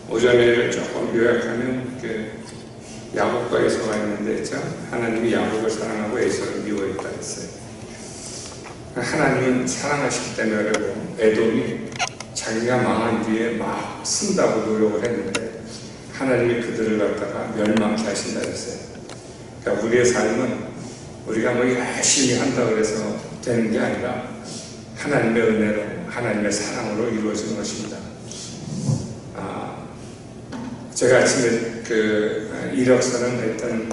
오전에를 조금 요약하면 야곱과에서가 있는데 있죠? 하나님이 야곱을 사랑하고 에서를 미워했다 했어요. 하나님은 사랑하시기 때문에 어려고 에돔이 자기가 망한 뒤에 막 쓴다고 노력을 했는데 하나님이 그들을 갖다가 멸망케 하신다 했어요. 그러니까 우리의 삶은 우리가 뭐 열심히 한다고 해서 되는 게 아니라 하나님의 은혜로 하나님의 사랑으로 이루어지는 것입니다. 제가 아침에 이력서는 일단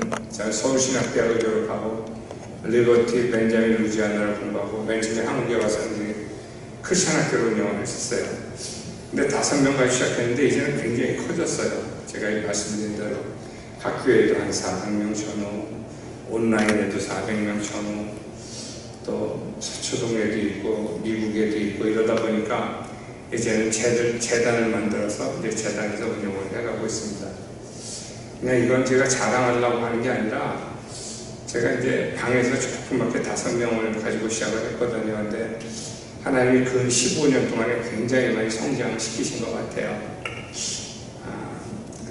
서울신학대학을 졸업하고 리버티 벤자민 루지아나를 공부하고 맨 처음에 한국에 와서 크리스천 학교를 운영을 했었어요. 근데 5명까지 시작했는데 이제는 굉장히 커졌어요. 제가 말씀드린 대로 학교에도 한 400명 전후, 온라인에도 400명 전후, 또 서초동에도 있고 미국에도 있고 이러다 보니까 이제는 재단을 만들어서 이제 재단에서 운영을 해가고 있습니다. 그냥 이건 제가 자랑하려고 하는 게 아니라 제가 이제 방에서 조그맣게 5명을 가지고 시작을 했거든요. 근데 하나님이 그 15년 동안에 굉장히 많이 성장을 시키신 것 같아요.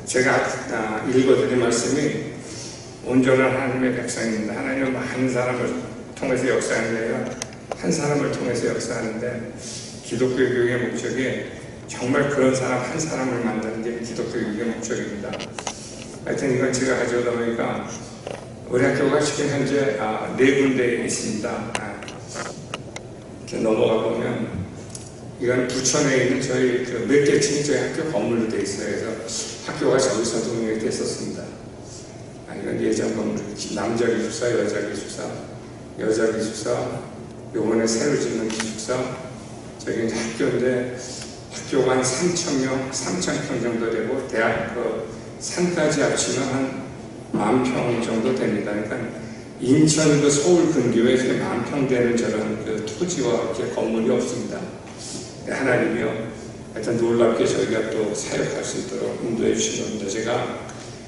제가 읽어드린 말씀이 온전한 하나님의 백성입니다. 하나님은 많은 사람을 통해서 역사하는 게 아니라 한 사람을 통해서 역사하는데 기독교 교육의 목적이 정말 그런 사람 한 사람을 만드는 게 기독교 교육의 목적입니다. 하여튼 이건 제가 가져오다 보니까 우리 학교가 지금 현재 4군데에 있습니다. 이렇게 넘어가 보면 이건 부천에 있는 저희 몇 개 층이 저희 학교 건물로 되어 있어요. 그래서 학교가 저기서도 운영이 됐었습니다. 이건 예전 건물, 남자 기숙사, 여자 기숙사, 여자 기숙사, 요번에 새로 짓는 기숙사, 저기 이제 학교인데 학교가 한 3,000명, 3,000평 정도 되고 대학 산까지 합치면 한 10,000평 정도 됩니다. 그러니까 인천 서울 근교에 10,000평 되는 저런 토지와 이렇게 건물이 없습니다. 하나님이요, 하여튼 놀랍게 저희가 또 사역할 수 있도록 인도해 주신 겁니다. 제가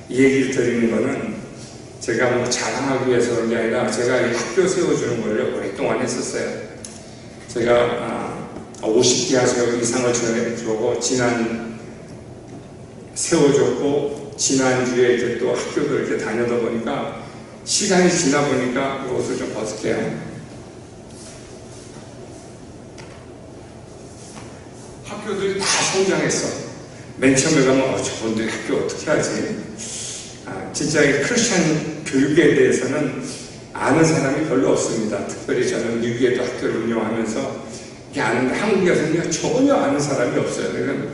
이 얘기를 드리는 거는 제가 뭐 자랑하기 위해서 그런 게 아니라 제가 이 학교 세워주는 걸 오랫동안 했었어요. 제가 50개 학교 이상을 주고 세워줬고 지난주에 이제 또 학교를 이렇게 다녀다 보니까 시간이 지나 보니까 이것을 좀 벗을게요. 학교들이 다 성장했어. 맨 처음에 가면 저분들 학교 어떻게 하지? 진짜 이 크리스천 교육에 대해서는 아는 사람이 별로 없습니다. 특별히 저는 미국에도 학교를 운영하면서 이게 아는데 한국에서는 전혀 아는 사람이 없어요. 그러니까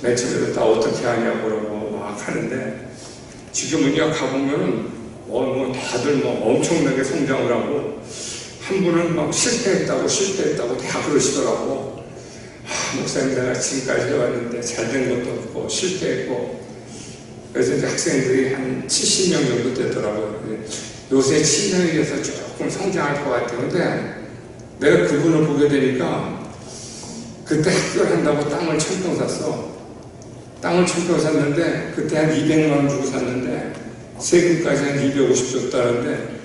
맨 처음에 다 어떻게 하냐고 그러고 막 하는데 지금은요 가보면은 다들 엄청나게 성장을 하고 한 분은 막 실패했다고 다 그러시더라고. 목사님 내가 지금까지 해왔는데 잘된 것도 없고 실패했고 그래서 이제 학생들이 한 70명 정도 되더라고요. 요새 7년이라서 조금 성장할 것 같아요. 근데 내가 그분을 보게 되니까 그때 학교를 한다고 땅을 1,000평 샀어. 땅을 1,000평 샀는데 그때 한 200만 원 주고 샀는데 세금까지 한 250 줬다는데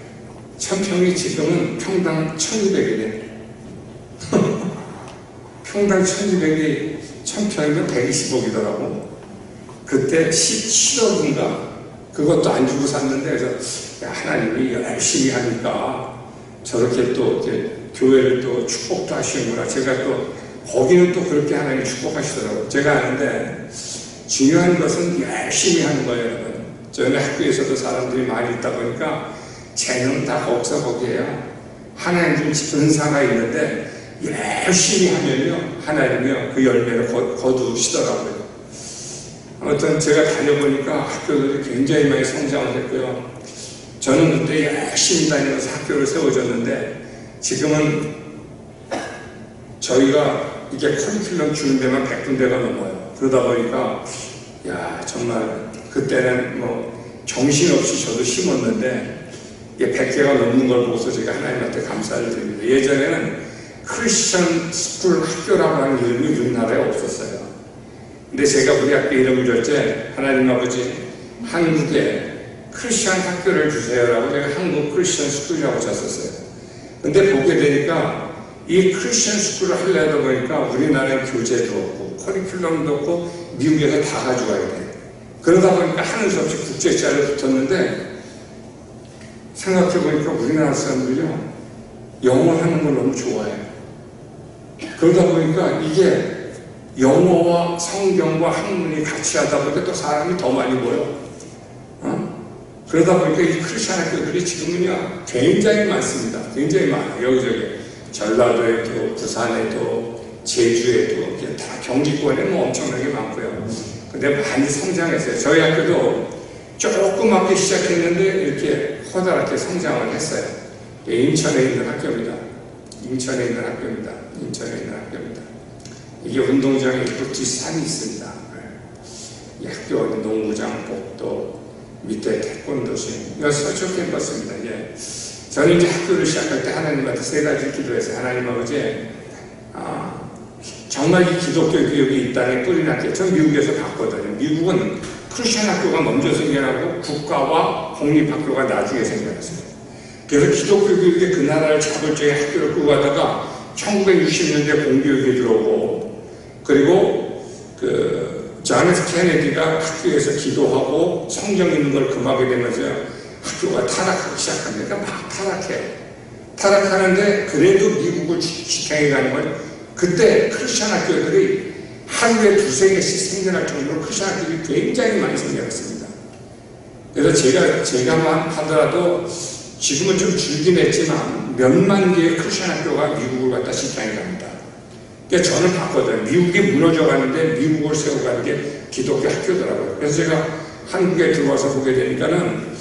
1,000평이 지금은 평당 1,200이래. 평당 1,200이 1,000평이면 120억이더라고. 그때 17억인가 그것도 안 주고 샀는데 그래서 하나님이 열심히 하니까 저렇게 또 이렇게 교회를 또 축복도 하시는구나. 제가 또 거기는 또 그렇게 하나님이 축복하시더라고요. 제가 아는데 중요한 것은 열심히 하는 거예요, 여러분. 저희 학교에서도 사람들이 많이 있다 보니까 재능 다 거기에요. 하나님 준 은사가 있는데 열심히 하면요 하나님이요 그 열매를 거두시더라고요. 아무튼 제가 다녀보니까 학교들이 굉장히 많이 성장을 했고요. 저는 그때 열심히 다니면서 학교를 세워줬는데 지금은 저희가 이게 커리큘럼 주는 데만 100군데가 넘어요. 그러다 보니까 정말 그때는 정신없이 저도 심었는데 이게 100개가 넘는 걸 보고서 제가 하나님한테 감사를 드립니다. 예전에는 크리스천 스쿨 학교라고 하는 이름이 우리나라에 없었어요. 근데 제가 우리 학교 이름을 줄 때 하나님 아버지 한국에 크리스천 학교를 주세요라고 제가 한국 크리스천 스쿨이라고 쳤었어요. 근데 보게 되니까 이 크리스천 스쿨을 하려다 보니까 우리나라에 교재도 없고 커리큘럼도 없고 미국에서 다 가져와야 돼. 그러다 보니까 하는 수 없이 국제자를 붙었는데, 생각해보니까 우리나라 사람들이요, 영어 하는 걸 너무 좋아해요. 그러다 보니까 이게 영어와 성경과 학문이 같이 하다 보니까 또 사람이 더 많이 모여. 그러다 보니까 이 크리스찬 학교들이 지금은요, 굉장히 많습니다. 굉장히 많아요. 여기저기. 전라도에도, 부산에도, 제주에도, 다 경기권에 뭐 엄청나게 많고요. 근데 많이 성장했어요. 저희 학교도 조그맣게 시작했는데 이렇게 커다랗게 성장을 했어요. 인천에 있는 학교입니다. 인천에 있는 학교입니다. 이게 운동장에 있고 뒷산이 있습니다. 이 학교 농구장, 복도, 밑에 태권도실, 이거 서초 캠퍼스입니다. 예. 저는 이제 학교를 시작할 때 하나님한테 세 가지 기도했어요. 하나님 아버지, 정말 이 기독교 교육이 이 땅에 뿌리 났게. 전 미국에서 봤거든요. 미국은 크리스천 학교가 먼저 생겨나고 국가와 공립학교가 나중에 생겨났어요. 그래서 기독교 교육이 그 나라를 잡을 적에 학교를 끌고 가다가 1960년대 공교육이 들어오고, 그리고 존 F 케네디가 학교에서 기도하고 성경 읽는 걸 금하게 되면서 학교가 타락하기 시작합니다. 그러니까 막 타락하는데 그래도 미국을 지탱해 가는 건, 그때 크리스천 학교들이 하루에 두세 개씩 생겨날 정도로 크리스천 학교들이 굉장히 많이 생겨났습니다. 그래서 제가만 하더라도 지금은 좀 줄긴 했지만 몇만 개의 크리스천 학교가 미국을 갖다 지탱해 갑니다. 그러니까 저는 봤거든요. 미국이 무너져 가는데 미국을 세워가는 게 기독교 학교더라고요. 그래서 제가 한국에 들어와서 보게 되니까는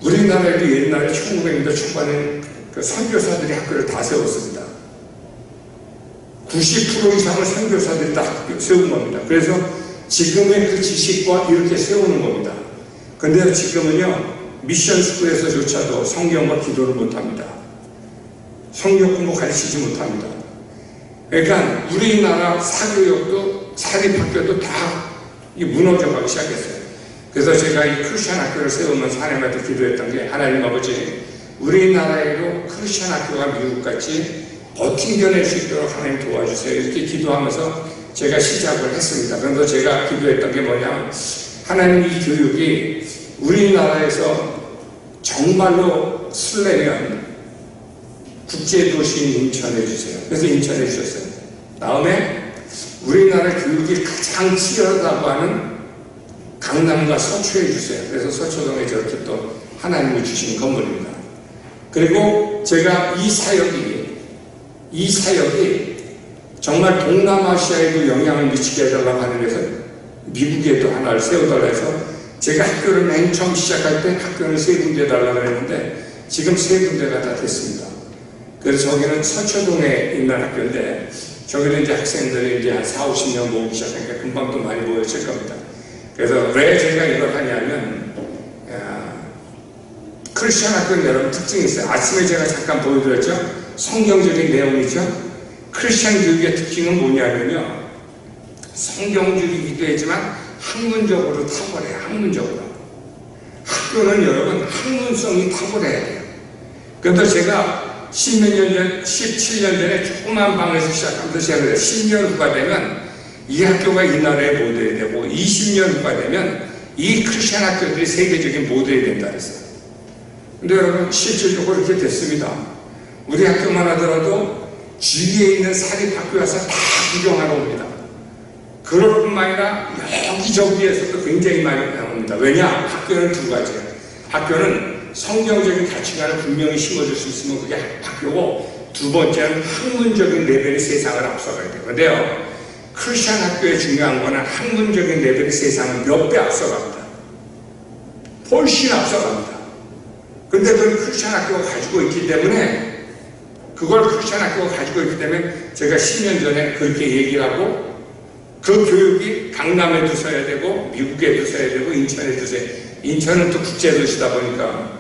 우리나라에도 옛날에 1900년대 초반에 그 선교사들이 학교를 다 세웠습니다. 90% 이상을 선교사들이 다 세운 겁니다. 그래서 지금의 그 지식과 이렇게 세우는 겁니다. 근데 지금은요, 미션 스쿨에서조차도 성경과 기도를 못합니다. 성경 공부 가르치지 못합니다. 그러니까 우리나라 사교육도 사립학교도 다 무너져가기 시작했어요. 그래서 제가 이 크리스천 학교를 세우면서 하나님한테 기도했던 게, 하나님 아버지, 우리나라에도 크리스천 학교가 미국같이 버팅겨낼 수 있도록 하나님 도와주세요. 이렇게 기도하면서 제가 시작을 했습니다. 그런데 제가 기도했던 게 뭐냐면, 하나님, 이 교육이 우리나라에서 정말로 쓰려면 국제도시인 인천해 주세요. 그래서 인천해 주셨어요. 다음에 우리나라 교육이 가장 치열하다고 하는 강남과 서초해 주세요. 그래서 서초동에 저렇게 또 하나님이 주신 건물입니다. 그리고 제가 이 사역이 정말 동남아시아에도 영향을 미치게 해달라고 하는 데서 미국에도 하나를 세워달라 해서 제가 학교를 맨 처음 시작할 때 학교를 3군데 달라고 했는데 지금 3군데가 다 됐습니다. 그래서 저기는 서초동에 있는 학교인데 저기는 이제 학생들이 이제 한 4, 50명 모으기 시작하니까 금방 또 많이 모였을 겁니다. 그래서 왜 제가 이걸 하냐면, 크리스천 학교는 여러분 특징이 있어요. 아침에 제가 잠깐 보여드렸죠? 성경적인 내용이죠? 크리스천 교육의 특징은 뭐냐면요, 성경적이기도 하지만 학문적으로 탁월해요. 학문적으로. 학교는 여러분 학문성이 탁월해야 돼요. 그런데 제가 17년 전에 조그만 방에서 시작하면서 시작을 해요. 10년 후가 되면 이 학교가 이 나라의 모델이 되고 20년 후가 되면 이 크리스천 학교들이 세계적인 모델이 된다 그랬어요. 근데 여러분 실질적으로 이렇게 됐습니다. 우리 학교만 하더라도 주위에 있는 사립학교 와서 다 구경하러 옵니다. 그럴 뿐만 아니라 여기저기에서도 굉장히 많이 옵니다. 왜냐? 학교는 두 가지예요. 학교는 성경적인 가치관을 분명히 심어줄 수 있으면 그게 학교고, 두 번째는 학문적인 레벨이 세상을 앞서가야 돼요. 근데요, 크리스천 학교의 중요한 거는 학문적인 레벨이 세상을 몇 배 앞서갑니다. 훨씬 앞서갑니다. 근데 그걸 크리스천 학교가 가지고 있기 때문에, 제가 10년 전에 그렇게 얘기를 하고, 그 교육이 강남에도 서야 되고, 미국에도 서야 되고, 인천에도 서야 되고, 인천은 또 국제도시다 보니까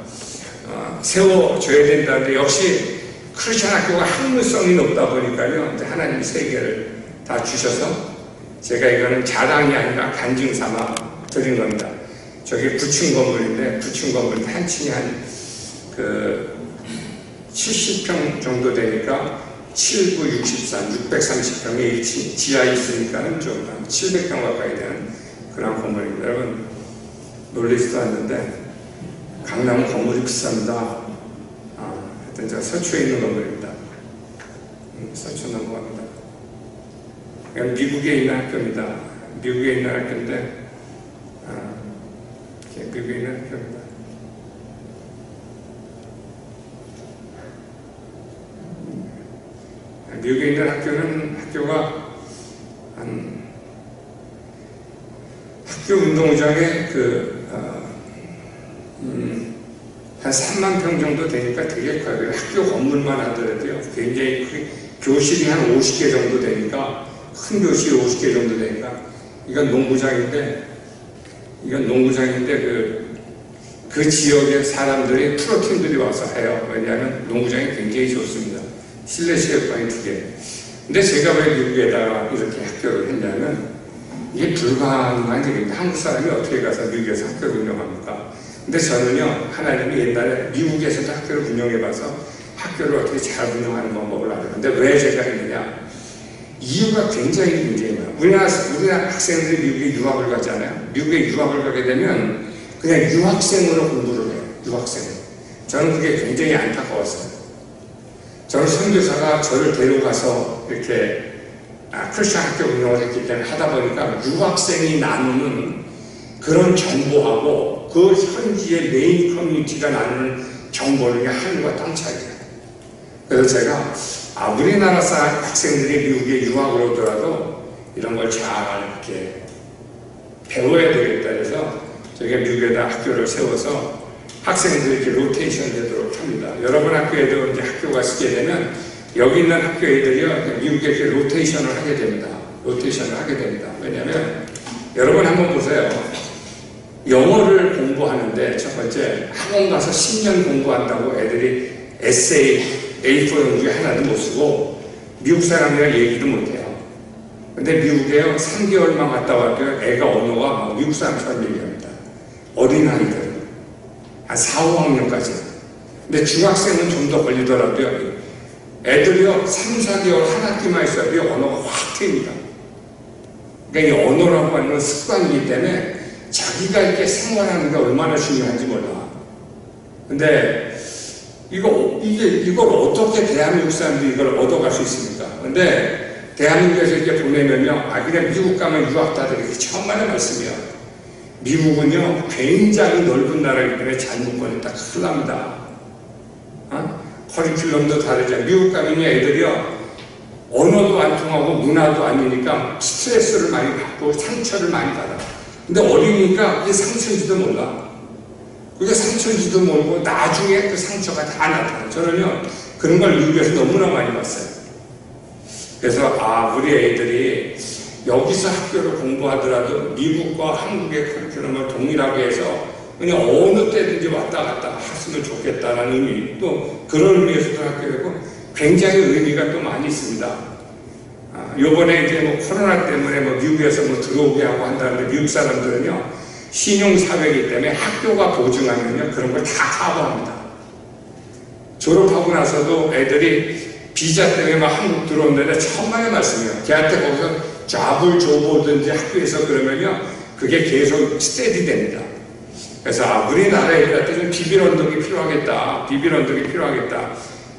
세워줘야 된다는데, 역시 크리스천 학교가 학문성이 높다 보니까요, 이제 하나님이 세 개를 다 주셔서 제가 이거는 자랑이 아니라 간증 삼아 드린 겁니다. 저기 부층 건물인데, 부층 건물 한 층이 한 70평 정도 되니까 7963, 630평에 지하에 있으니까는 좀 700평 가까이 되는 그런 건물입니다. 여러분 놀라지도 않는데 강남은 건물이 비쌉니다. 하여튼 저 서초에 있는 건물입니다. 서초 넘어갑니다. 미국에 있는 학교입니다. 미국에 있는 학교인데 미국에 있는 학교입니다. 미국에 있는 학교가 학교 운동장에 한 3만 평 정도 되니까 되게 커요. 학교 건물만 하더라도요. 굉장히 교실이 한 50개 정도 되니까 큰 교실이 50개 정도 되니까 이건 농구장인데 그 지역의 사람들이 프로팀들이 와서 해요. 왜냐하면 농구장이 굉장히 좋습니다. 실내 체육관이 2개. 근데 제가 왜 미국에다가 이렇게 학교를 했냐면 이게 불가능한 일입니다. 한국 사람이 어떻게 가서 미국에서 학교를 운영합니까? 근데 저는요, 하나님이 옛날에 미국에서도 학교를 운영해봐서 학교를 어떻게 잘 운영하는 방법을 알아요. 근데 왜 제가 했느냐? 이유가 굉장히 많아요. 우리나라 학생들이 미국에 유학을 가잖아요. 미국에 유학을 가게 되면 그냥 유학생으로 공부를 해요. 유학생으로. 저는 그게 굉장히 안타까웠어요. 저는 선교사가 저를 데려가서 이렇게 크리스천 학교 운영을 했기 때문에 하다 보니까 유학생이 나누는 그런 정보하고 그 현지의 메인 커뮤니티가 나누는 정보는 하늘과 땅 차이예요. 그래서 제가 우리나라 학생들이 미국에 유학을 오더라도 이런 걸 잘 이렇게 배워야 되겠다 해서 제가 미국에다 학교를 세워서 학생들이 이렇게 로테이션 되도록 합니다. 여러분 학교에도 이제 학교가 쓰게 되면 여기 있는 학교 애들이요, 미국에 이렇게 로테이션을 하게 됩니다. 왜냐하면 여러분 한번 보세요. 영어를 공부하는데 첫 번째 학원 가서 10년 공부한다고 애들이 에세이 A4 용지 하나도 못 쓰고 미국 사람이랑 얘기도 못해요. 근데 미국에요 3개월만 갔다 와도 애가 언어가 미국 사람처럼 얘기합니다. 어린아이들 한 4, 5학년까지. 근데 중학생은 좀 더 걸리더라도요. 애들이요 3, 4개월 한 학기만 있어도 언어가 확 트입니다. 그러니까 이 언어라고 하는 습관이기 때문에 자기가 이렇게 생활하는 게 얼마나 중요한지 몰라. 근데 이걸 어떻게 대한민국 사람들이 이걸 얻어갈 수 있습니까? 근데 대한민국에서 이렇게 보내면요, 그냥 미국 가면 유학자들이 이렇게 천만의 말씀이요. 미국은요, 굉장히 넓은 나라이기 때문에 잘못 보냈다 큰일 납니다. 커리큘럼도 다르죠. 미국 가면 애들이요, 언어도 안 통하고 문화도 아니니까 스트레스를 많이 받고 상처를 많이 받아. 근데 어리니까 그게 상처인지도 몰라. 그게 상처인지도 모르고 나중에 그 상처가 다 나타나요. 저는요, 그런 걸 미국에서 너무나 많이 봤어요. 그래서 우리 애들이 여기서 학교를 공부하더라도 미국과 한국의 커리큘럼을 동일하게 해서 그냥 어느 때든지 왔다 갔다 했으면 좋겠다는 의미, 또 그런 의미에서도 학교되고 굉장히 의미가 또 많이 있습니다. 요번에 이제 코로나 때문에 미국에서 들어오게 하고 한다는데 미국 사람들은요, 신용사회이기 때문에 학교가 보증하면요, 그런 걸 다 커버합니다. 졸업하고 나서도 애들이 비자 때문에 한국 들어온다는데 천만의 말씀이에요. 걔한테 거기서 잡을 줘보든지 학교에서 그러면요, 그게 계속 스테디 됩니다. 그래서 우리나라 애들한테는 비빌 언덕이 필요하겠다.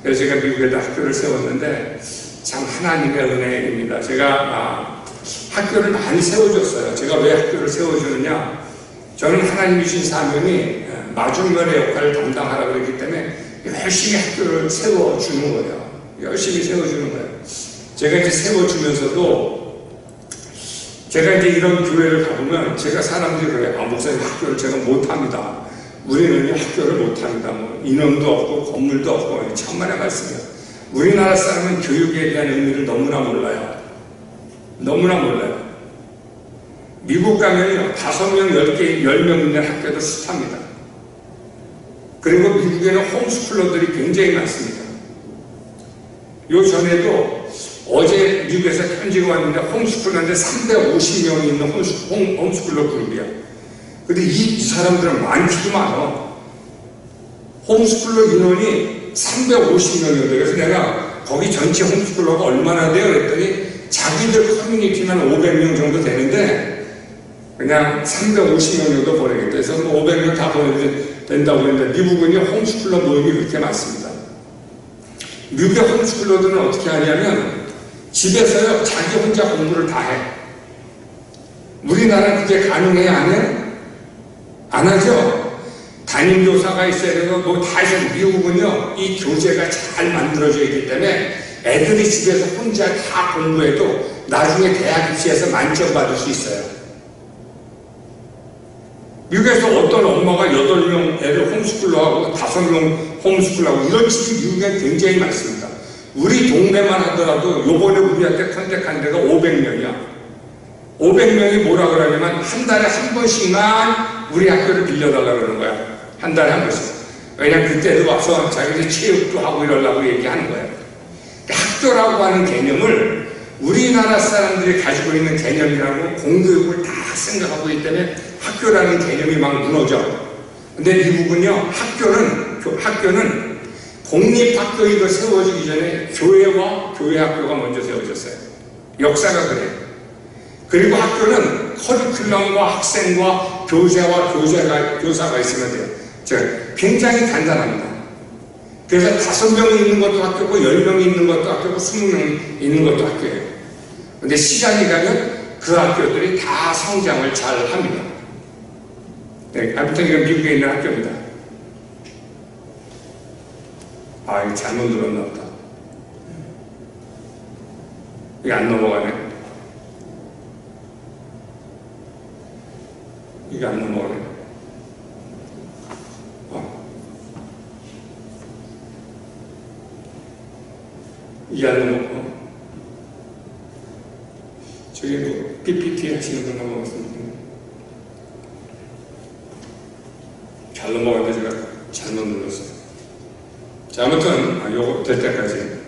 그래서 제가 미국에다 학교를 세웠는데 참 하나님의 은혜입니다. 제가 학교를 많이 세워줬어요. 제가 왜 학교를 세워주느냐? 저는 하나님이 주신 사명이 마중물의 역할을 담당하라고 그랬기 때문에 열심히 학교를 세워주는 거예요. 제가 이제 세워주면서도 제가 이제 이런 교회를 가보면 제가 사람들이 그래요. 목사님 학교를 제가 못합니다. 우리는 학교를 못합니다. 인원도 없고 건물도 없고 천만의 말씀이에요. 우리나라 사람은 교육에 대한 의미를 너무나 몰라요. 미국 가면요 5명, 10명 있는 학교도 숱합니다. 그리고 미국에는 홈스쿨러들이 굉장히 많습니다. 요 전에도 어제 미국에서 편지가 왔는데 홈스쿨러인데 350명이 있는 홈스쿨러 그룹이야. 근데 이 사람들은 많기도 많아. 홈스쿨러 인원이 350명이거든. 그래서 내가 거기 전체 홈스쿨러가 얼마나 돼요? 그랬더니 자기들 커뮤니티만 500명 정도 되는데 그냥 350명 정도 보내겠다. 그래서 500명 다 보내도 된다고 했는데 미국은요 홈스쿨러 모임이 그렇게 많습니다. 미국의 홈스쿨러들은 어떻게 하냐면 집에서요 자기 혼자 공부를 다 해. 우리나라는 그게 가능해야 안 해요? 안 하죠? 담임교사가 있어야 되고 뭐 다 해서 미국은요 이 교재가 잘 만들어져 있기 때문에 애들이 집에서 혼자 다 공부해도 나중에 대학 입시에서 만점 받을 수 있어요. 미국에서 어떤 엄마가 8명 애를 홈스쿨러 하고 5명 홈스쿨러 하고 이런 집이 미국에 굉장히 많습니다. 우리 동네만 하더라도 요번에 우리한테 컨택한 데가 500명이야. 500명이 뭐라 그러냐면 한 달에 한 번씩만 우리 학교를 빌려달라고 그러는 거야. 한 달에 한 번씩. 왜냐면 그때도 와서 자기들 체육도 하고 이러려고 얘기하는 거야. 학교라고 하는 개념을 우리나라 사람들이 가지고 있는 개념이라고 공교육을 다 생각하고 있기 때문에 학교라는 개념이 막 무너져. 근데 미국은요, 학교는 공립학교가 세워지기 전에 교회와 교회학교가 먼저 세워졌어요. 역사가 그래요. 그리고 학교는 커리큘럼과 학생과 교사와 교사가 있으면 돼요. 굉장히 간단합니다. 그래서 5명이 있는 것도 학교고 10명이 있는 것도 학교고 20명이 있는 것도 학교예요. 근데 시간이 가면 그 학교들이 다 성장을 잘 합니다. 네, 아무튼 이건 미국에 있는 학교입니다. 아, 이거 잘못 눌렀나 보다. 이게 안 넘어가네. 이게 안 넘어가네. 이게 안 넘어가고. 저기 뭐 PPT 하시는 분 넘어갔습니다. 잘 넘어갔는데 제가 잘못 눌렀어요. 자, 아무튼 요거 될 때까지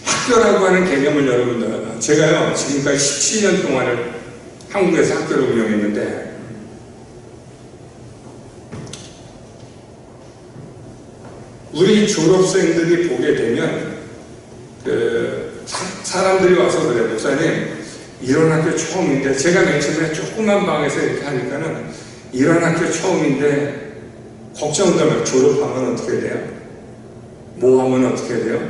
학교라고 하는 개념을 여러분들, 제가요 지금까지 17년 동안을 한국에서 학교를 운영했는데 우리 졸업생들이 보게 되면 사람들이 와서 그래요. 목사님 이런 학교 처음인데, 제가 맨 처음에 조그만 방에서 이렇게 하니까는 이런 학교 처음인데 걱정되면 졸업하면 어떻게 돼요? 뭐 하면 어떻게 돼요?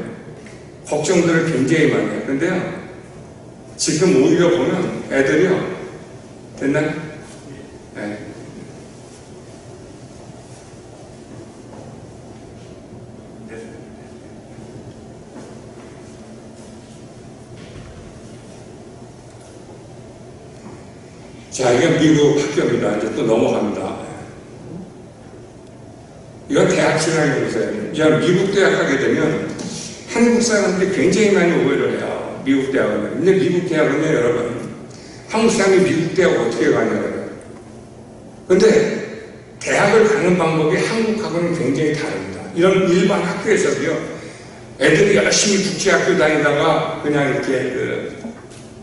걱정들을 굉장히 많이 해요. 근데요 지금 오히려 보면 애들이요 됐나요? 네. 자, 이건 미국 학교입니다. 이제 또 넘어갑니다. 이건 대학 진학을 보세요. 이제 미국 대학 가게 되면 한국 사람들이 굉장히 많이 오해를 해요. 미국 대학은. 근데 미국 대학은요, 여러분, 한국 사람이 미국 대학 어떻게 가냐고요. 근데 대학을 가는 방법이 한국하고는 굉장히 다릅니다. 이런 일반 학교에서도요, 애들이 열심히 국제학교 다니다가 그냥 이렇게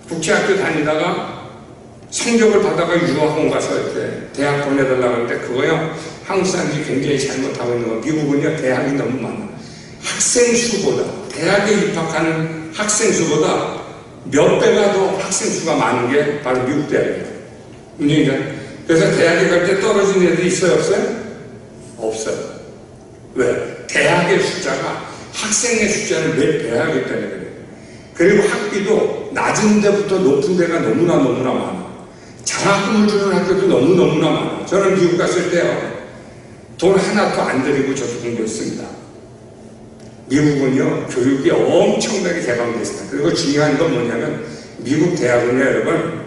국제학교 다니다가 성적을 받아가 유학원 가서 이렇게 대학 보내달라고 할 때 그거요 한국 사람들이 굉장히 잘못하고 있는 거. 미국은요 대학이 너무 많아. 학생 수보다, 대학에 입학하는 학생 수보다 몇 배가 더 학생 수가 많은 게 바로 미국 대학이에요. 그래서 대학에 갈 때 떨어진 애들이 있어요, 없어요? 없어요. 왜? 대학의 숫자가 학생의 숫자를 몇 배야 하기 때문에 그래요. 그리고 학비도 낮은 데부터 높은 데가 너무나 많아. 장학금을 주는 학교도 너무나 많아. 저는 미국 갔을 때요 돈 하나도 안 들이고 저도 공부했습니다. 미국은요 교육이 엄청나게 개방되어 있습니다. 그리고 중요한 건 뭐냐면 미국 대학은요 여러분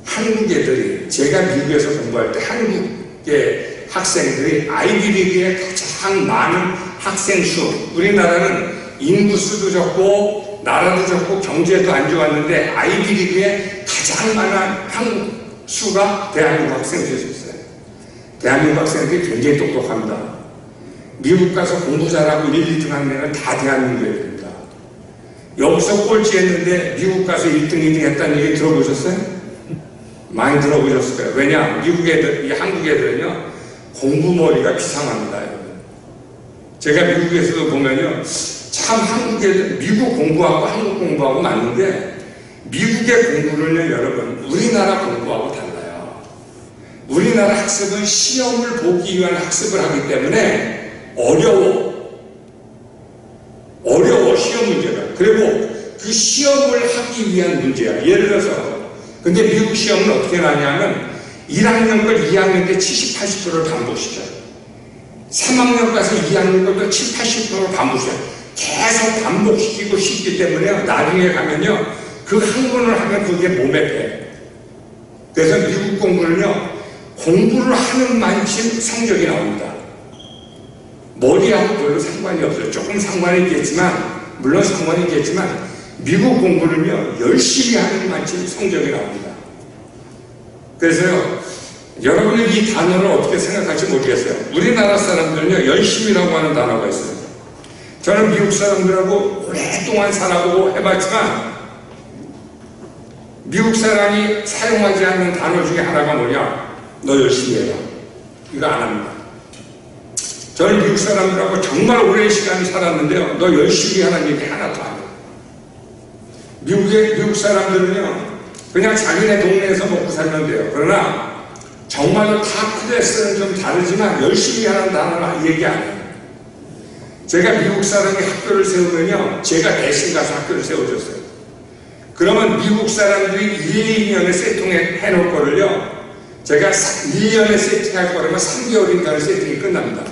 한국 애들이, 제가 미국에서 공부할 때 한국의 학생들이 아이비리그에 가장 많은 학생 수, 우리나라는 인구수도 적고 나라도 적고 경제도 안 좋았는데 아이비리그에 가장 많은 한국 수가 대한민국 학생들이었어요. 대한민국 학생들이 굉장히 똑똑합니다. 미국 가서 공부 잘하고 1, 2등 하는 애는 다 대한민국 애들입니다. 여기서 꼴찌했는데 미국 가서 1등, 2등 했다는 얘기 들어보셨어요? 많이 들어보셨을 거예요. 왜냐? 미국 애들, 이 한국 애들은요 공부 머리가 비상합니다, 여러분. 제가 미국에서도 보면요, 참 미국 공부하고 한국 공부하고 맞는데, 미국의 공부는요, 여러분, 우리나라 공부하고 달라요. 우리나라 학습은 시험을 보기 위한 학습을 하기 때문에 어려워, 시험 문제가. 그리고 그 시험을 하기 위한 문제야. 예를 들어서, 근데 미국 시험은 어떻게 나냐면 1학년 걸 2학년 때 70, 80%를 반복시켜요. 3학년 가서 2학년 걸도 7, 80%를 반복시켜요. 계속 반복시키고 싶기 때문에 나중에 가면요, 그 한 번을 하면 그게 몸에 배. 그래서 미국 공부는요, 공부를 하는 만큼 성적이 나옵니다. 머리하고 별로 상관이 없어요. 조금 상관이 있겠지만, 물론 상관이 있겠지만, 미국 공부는요, 열심히 하는 만큼 성적이 나옵니다. 그래서요, 여러분은 이 단어를 어떻게 생각할지 모르겠어요. 우리나라 사람들은요, 열심히라고 하는 단어가 있어요. 저는 미국 사람들하고 오랫동안 살아보고 해봤지만, 미국 사람이 사용하지 않는 단어 중에 하나가 뭐냐? 너 열심히 해라. 이거 안 합니다. 저는 미국 사람들하고 정말 오랜 시간을 살았는데요, 너 열심히 하라는 얘기 하나도 안 해요. 미국 사람들은요, 그냥 자기네 동네에서 먹고 살면 돼요. 그러나 정말로 다 클래스는 좀 다르지만 열심히 하는 단어는 얘기 안 해요. 제가 미국 사람이 학교를 세우면요, 제가 대신 가서 학교를 세워줬어요. 그러면 미국 사람들이 1, 2년에 세팅해 놓을 거를요, 제가 1년에 세팅할 거라면 3개월인가에 세팅이 끝납니다.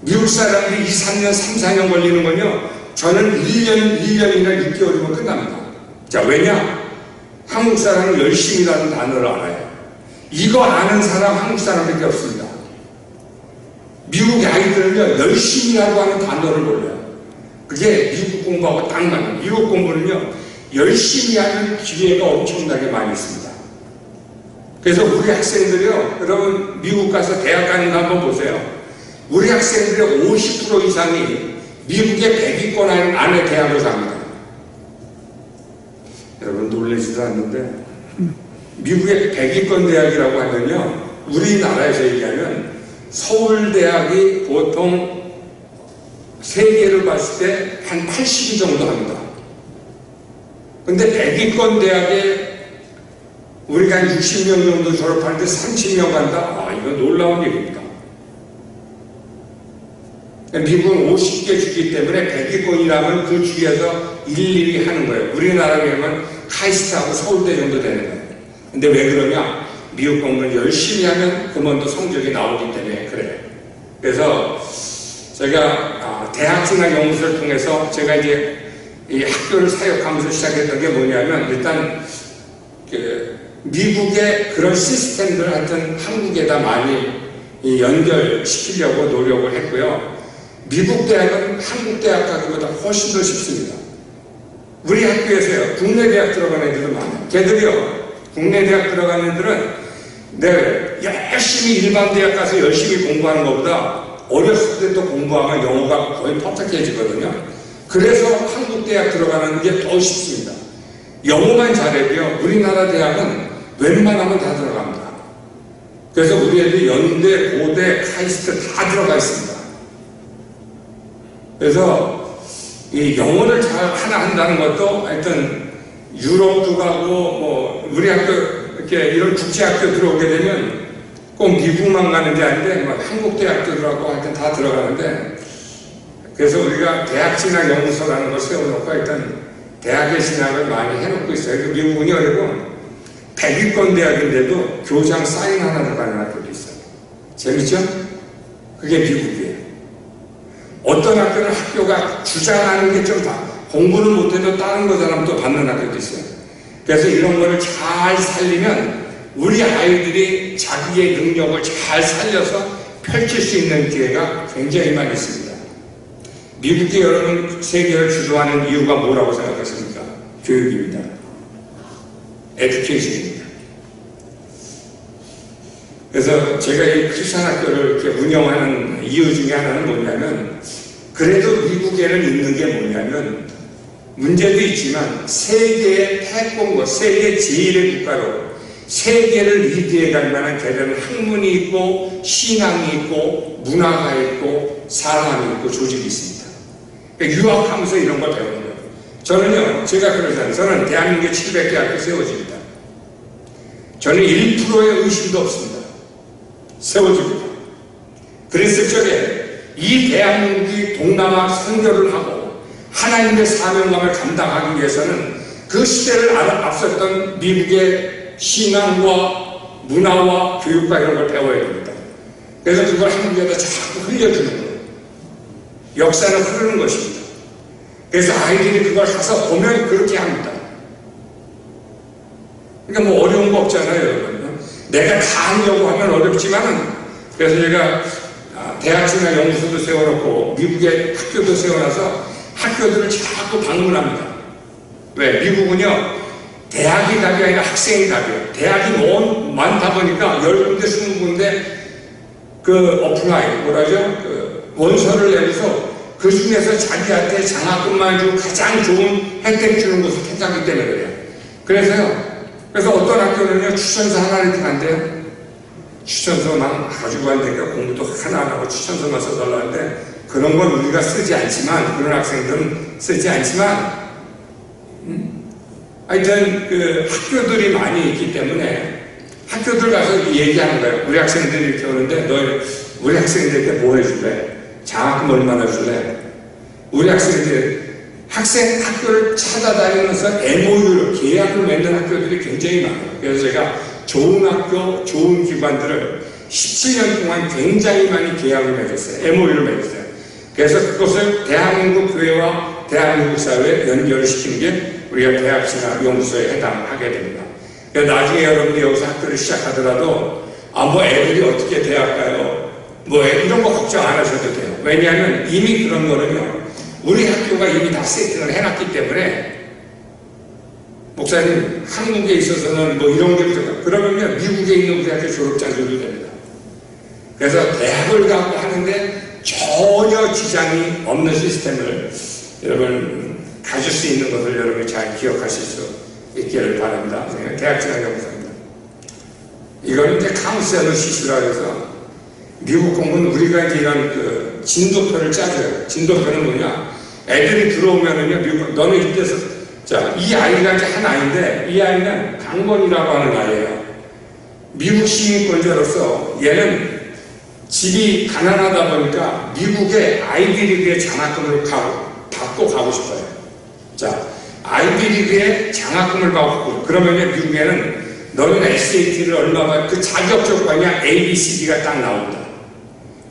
미국 사람들이 2, 3년, 3, 4년 걸리는 건요, 저는 1년이나 6개월이면 끝납니다. 자, 왜냐? 한국 사람은 열심히라는 단어를 알아요. 이거 아는 사람 한국 사람밖에 없습니다. 미국 아이들은요, 열심히라고 하는 단어를 몰라요. 그게 미국 공부하고 딱 맞아요. 미국 공부는요, 열심히 하는 기회가 엄청나게 많이 있습니다. 그래서 우리 학생들이요, 여러분 미국 가서 대학 가는 거 한번 보세요. 우리 학생들의 50% 이상이 미국의 100위권 안에 대학을 갑니다. 여러분 놀라지도 않는데, 미국의 100위권 대학이라고 하면요, 우리나라에서 얘기하면 서울대학이 보통 세계를 봤을 때 한 80위 정도 합니다. 근데 100위권 대학에 우리가 한 60명 정도 졸업하는데 30명 간다? 아, 이건 놀라운 얘기입니다. 미국은 50개 주기 때문에 100위권이라면 그 주에서 일일이 하는 거예요. 우리나라에 하면 카이스트하고 서울대 정도 되는 거예요. 근데 왜 그러냐? 미국 공부는 열심히 하면 그만도 성적이 나오기 때문에 그래요. 그래서 제가 대학 진학 연구소를 통해서 제가 이제 이 학교를 사역하면서 시작했던 게 뭐냐면, 일단 미국의 그런 시스템들 하여튼 한국에다 많이 연결시키려고 노력을 했고요. 미국 대학은 한국 대학 가기보다 훨씬 더 쉽습니다. 우리 학교에서요, 국내 대학 들어가는 애들은 많아요. 걔들이요, 국내 대학 들어가는 애들은 내가 열심히 일반 대학 가서 열심히 공부하는 것보다 어렸을 때도 공부하면 영어가 거의 퍼펙트해지거든요. 그래서 한국 대학 들어가는 게 더 쉽습니다. 영어만 잘해도요, 우리나라 대학은 웬만하면 다 들어갑니다. 그래서 우리 애들이 연대, 고대, 카이스트 다 들어가 있습니다. 그래서 이 영어를 잘 하나 한다는 것도 하여튼 유럽도 가고 뭐 우리 학교 이렇게 이런 국제학교 들어오게 되면 꼭 미국만 가는 게 아닌데 뭐 한국 대학도 들어가고 하여튼 다 들어가는데, 그래서 우리가 대학 진학 연구소라는 걸 세워놓고 일단 대학의 진학을 많이 해놓고 있어요. 그 미국은요, 여러분 100위권 대학인데도 교장 사인 하나 들어가는 학교도 있어요. 재밌죠? 그게 미국이에요. 어떤 학교는 학교가 주장하는 게 좀 다 공부는 못해도 다른 거 사람 또 받는 학교도 있어요. 그래서 이런 거를 잘 살리면 우리 아이들이 자기의 능력을 잘 살려서 펼칠 수 있는 기회가 굉장히 많이 있습니다. 미국이 여러분 세계를 주도하는 이유가 뭐라고 생각하십니까? 교육입니다. 에듀케이션입니다. 그래서 제가 이 크리스천 학교를 이렇게 운영하는 이유 중에 하나는 뭐냐면, 그래도 미국에는 있는 게 뭐냐면, 문제도 있지만 세계의 태권도, 세계 제1의 국가로 세계를 리드해갈 만한 걔들은 학문이 있고 신앙이 있고 문화가 있고 사람이 있고 조직이 있습니다. 그러니까 유학하면서 이런 걸 배우는 거예요. 저는요, 제가 그러잖아요. 저는 대한민국에 700개 학교 세워집니다. 저는 1%의 의심도 없습니다. 세워집니다. 그랬을 적에 이 대한민국이 동남아 선교를 하고 하나님의 사명감을 감당하기 위해서는 그 시대를 앞섰던 미국의 신앙과 문화와 교육과 이런 걸 배워야 됩니다. 그래서 그걸 한국에다 자꾸 흘려주는 거예요. 역사는 흐르는 것입니다. 그래서 아이들이 그걸 가서 보면 그렇게 합니다. 그러니까 뭐 어려운 거 없잖아요, 여러분. 내가 다 하려고 하면 어렵지만은, 그래서 제가 대학교나 연구소도 세워놓고 미국의 학교도 세워놔서 학교들을 자꾸 방문합니다. 왜? 미국은요, 대학이 답이 아니라 학생이 답이에요. 대학이 너무 많다 보니까 10군데, 20군데 그 어플라인, 그 원서를 내고서 그 중에서 자기한테 장학금만 주고 가장 좋은 혜택 주는 곳을 택하기 때문에 그래요. 그래서 어떤 학교는요, 추천서 하나를 이렇게 한대요. 추천서만 가지고 간다니까 공부도 하나 안 하고 추천서만 써달라는데, 그런 건 우리가 쓰지 않지만, 그런 학생들은 쓰지 않지만, 하여튼 그 학교들이 많이 있기 때문에 학교들 가서 얘기하는 거예요. 우리 학생들이 이렇게 오는데 너 우리 학생들한테 뭐 해줄래? 장학금 얼마나 줄래? 우리 학생들 학교를 찾아다니면서 MOU를 계약을 맺는 학교들이 굉장히 많아요. 그래서 제가 좋은 학교, 좋은 기관들을 17년 동안 굉장히 많이 계약을 맺었어요. MOU를 맺었어요. 그래서 그것을 대한민국 교회와 대한민국 사회에 연결시키는 게 우리가 대학이나 연구소에 해당하게 됩니다. 나중에 여러분이 여기서 학교를 시작하더라도 뭐 애들이 어떻게 대학 가요? 뭐 이런 거 걱정 안 하셔도 돼요. 왜냐하면 이미 그런 거는요, 우리 학교가 이미 다 세팅을 해놨기 때문에, 목사님 한국에 있어서는 뭐 이런 게 부족하다. 그러면요, 미국에 있는 우리 학교 졸업장 줘도 됩니다. 그래서 대학을 가고 하는데 전혀 지장이 없는 시스템을 여러분 가질 수 있는 것을 여러분이 잘 기억하실 수 있기를 바랍니다. 대학 진학연구소입니다. 이거는 이제 카운셀러 시스라고 해서 미국 공부는 우리가 이제 이런 그 진도표를 짜줘요. 진도표는 뭐냐? 애들이 들어오면은요, 미국, 너는 이때서, 자, 이 아이가 이제 한 아이인데, 이 아이는 강건이라고 하는 아이예요. 미국 시민권자로서 얘는 집이 가난하다 보니까 미국의 아이비리그의 장학금을 받고 가고 싶어요. 자, 아이비리그의 장학금을 받고, 그러면 미국에는 너는 SAT를 얼마, 그 자격 조건이야 A, B, C, D가 딱 나옵니다.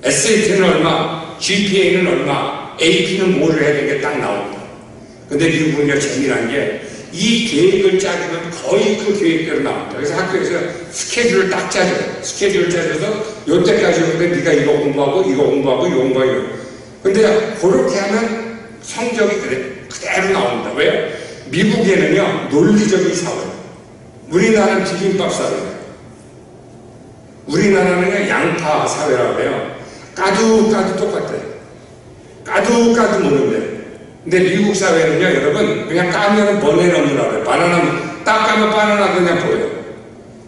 SAT는 얼마, GPA는 얼마, AP는 뭐를 해야 되는 게 딱 나옵니다. 근데 미국은요, 재미난 게 이 계획을 짜주면 거의 그 계획대로 나옵니다. 그래서 학교에서 스케줄을 딱 짜줘요. 스케줄을 짜줘서 요때까지 오는데 네가 이거 공부하고 이거 공부하고 이거 공부하고. 근데 그렇게 하면 성적이 그대로 나옵니다. 왜요? 미국에는요, 논리적인 사회예요. 우리나라는 비빔밥 사회예요. 우리나라는 양파 사회라고 해요. 까도 똑같아요. 까도 모르는데. 근데 미국 사회는요, 여러분, 그냥 까면은 번외나무라고 해요. 바나나, 딱 까면 바나나 그냥 보여요.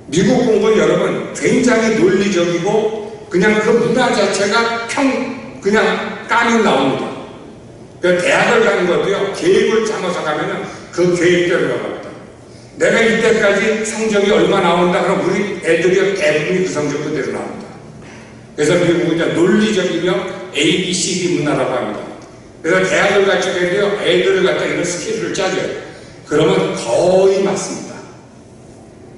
미국 공부는 여러분, 굉장히 논리적이고, 그냥 그 문화 자체가 그냥 까면 나옵니다. 그러니까 대학을 가는 것도요, 계획을 짜면서 가면은 그 계획대로 나갑니다. 내가 이때까지 성적이 얼마 나온다 그러면 우리 애들이 대부분이 그 성적 그대로 나옵니다. 그래서 미국은 이제 논리적이며 A, B, C, D 문화라고 합니다. 그래서 대학을 갖추게 되어 애들을 갖다 이런 스케줄을 짜줘요. 그러면 거의 맞습니다.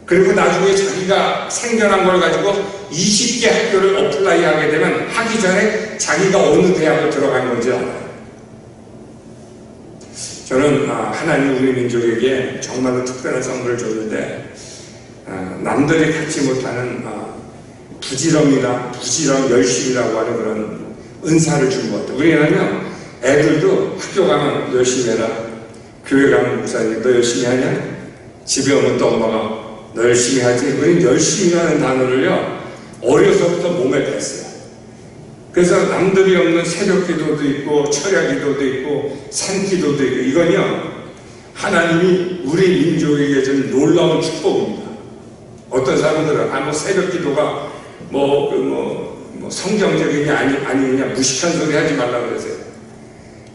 그리고 나중에 자기가 생겨난 걸 가지고 20개 학교를 어플라이 하게 되면 하기 전에 자기가 어느 대학을 들어간 건지 알아요. 저는 하나님 우리 민족에게 정말로 특별한 선물을 줬는데, 남들이 갖지 못하는 부지런, 열심이라고 하는 그런 은사를 준 것 같아요. 우리는 애들도 학교 가면 열심히 해라. 교회 가면 목사님 너 열심히 하냐? 집에 오면 또 엄마가 너 열심히 하지? 우리는 열심히 하는 단어를요, 어려서부터 몸에 뱄어요. 그래서 남들이 없는 새벽 기도도 있고 철야 기도도 있고 산 기도도 있고, 이건요, 하나님이 우리 민족에게 준 놀라운 축복입니다. 어떤 사람들은 뭐 새벽 기도가 성경적이냐 아니냐 무식한 소리 하지 말라고 그러세요.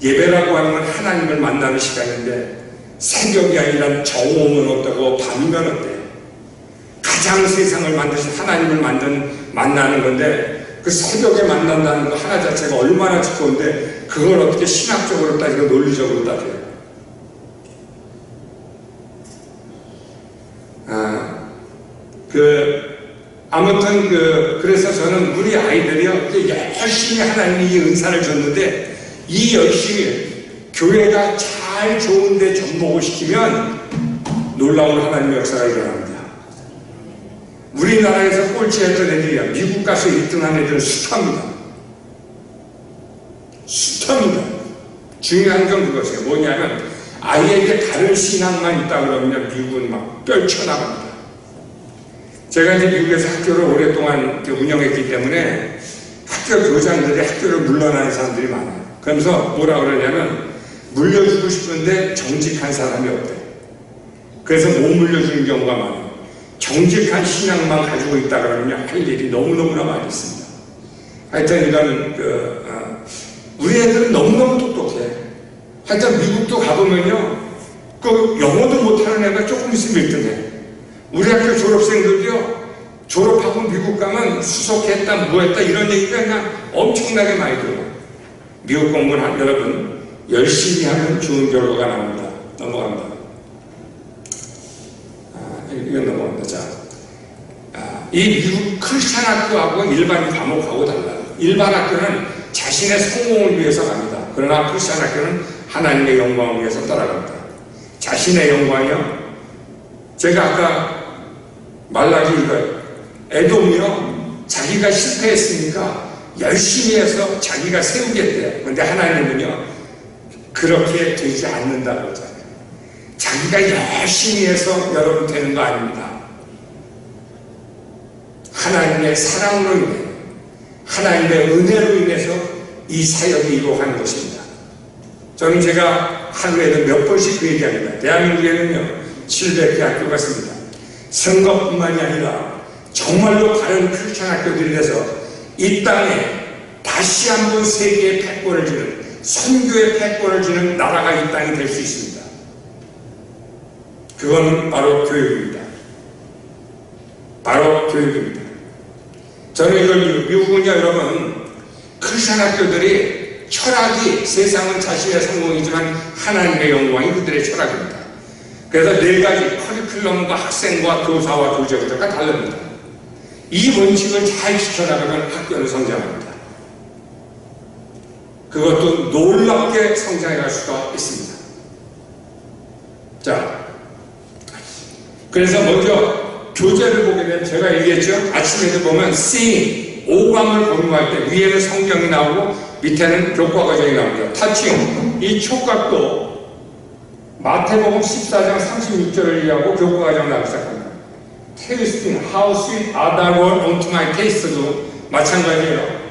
예배라고 하는 건 하나님을 만나는 시간인데 새벽이 아니라 정오면 어떠고 밤이면 어때요? 가장 세상을 만드신 하나님을 만나는 건데 그 새벽에 만난다는 거 하나 자체가 얼마나 두꺼운데 그걸 어떻게 신학적으로 따지고 논리적으로 따져요? 아무튼 그래서 저는 우리 아이들이요 열심히 하나님이 이 은사를 줬는데 이 열심히 교회가 잘 좋은데 전복을 시키면 놀라운 하나님의 역사가 일어납니다. 우리나라에서 꼴찌했던 애들이야 미국 가서 1등한 애들은 숱합니다. 중요한 건 그것이에요. 뭐냐면 아이에게 다른 신앙만 있다 그러면 미국은 막 펼쳐나갑니다. 제가 이제 미국에서 학교를 오랫동안 운영했기 때문에 학교 교장들이 학교를 물러나는 사람들이 많아요. 그러면서 뭐라 그러냐면 물려주고 싶은데 정직한 사람이 없대요. 그래서 못 물려주는 경우가 많아요. 정직한 신앙만 가지고 있다 그러면 할 일이 너무너무나 많이 있습니다. 하여튼 이런 우리 애들은 너무너무 똑똑해. 하여튼 미국도 가보면요 영어도 못하는 애가 조금 있으면 1등해. 우리 학교 졸업생들도요 졸업하고 미국 가면 수석했다 뭐했다 이런 얘기가 그냥 엄청나게 많이 들어요. 미국 공부는 여러분 열심히 하면 좋은 결과가 나옵니다. 넘어갑니다. 이건 넘어갑니다. 자, 이 미국 크리스찬 학교하고 일반 과목하고 달라요. 일반 학교는 자신의 성공을 위해서 갑니다. 그러나 크리스찬 학교는 하나님의 영광을 위해서 따라갑니다. 자신의 영광이요. 제가 아까 말라기 이거예요. 에돔이요. 자기가 실패했으니까 열심히 해서 자기가 세우겠대요. 그런데 하나님은요. 그렇게 되지 않는다고 그러잖아요. 자기가 열심히 해서 여러분 되는 거 아닙니다. 하나님의 사랑으로 인해 하나님의 은혜로 인해서 이 사역이 이루어가는 것입니다. 저는 제가 하루에도 몇 번씩 그 얘기합니다. 대한민국에는요 700개 학교가 있습니다. 선거뿐만이 아니라 정말로 다른 크리스찬 학교들이 돼서 이 땅에 다시 한번 세계의 패권을 주는 선교의 패권을 주는 나라가 이 땅이 될 수 있습니다. 그건 바로 교육입니다. 바로 교육입니다. 저는 이걸 미국은요 여러분 크리스찬 학교들이 철학이 세상은 자신의 성공이지만 하나님의 영광이 그들의 철학입니다. 그래서 4가지 커리큘럼과 학생과 교사와 교재부터가 다릅니다. 이 원칙을 잘 지켜나가면 학교는 성장합니다. 그것도 놀랍게 성장해 갈 수가 있습니다. 자, 그래서 먼저 교재를 보게 되면 제가 얘기했죠. 아침에도 보면 Seeing, 오감을 공유할 때 위에는 성경이 나오고 밑에는 교과 과정이 나옵니다. 타칭, 이 촉각도 마태복음 14장 36절을 이해하고 교과 과정 나오기 시작합니다. Tasting, how sweet are thy words unto my taste도 마찬가지예요.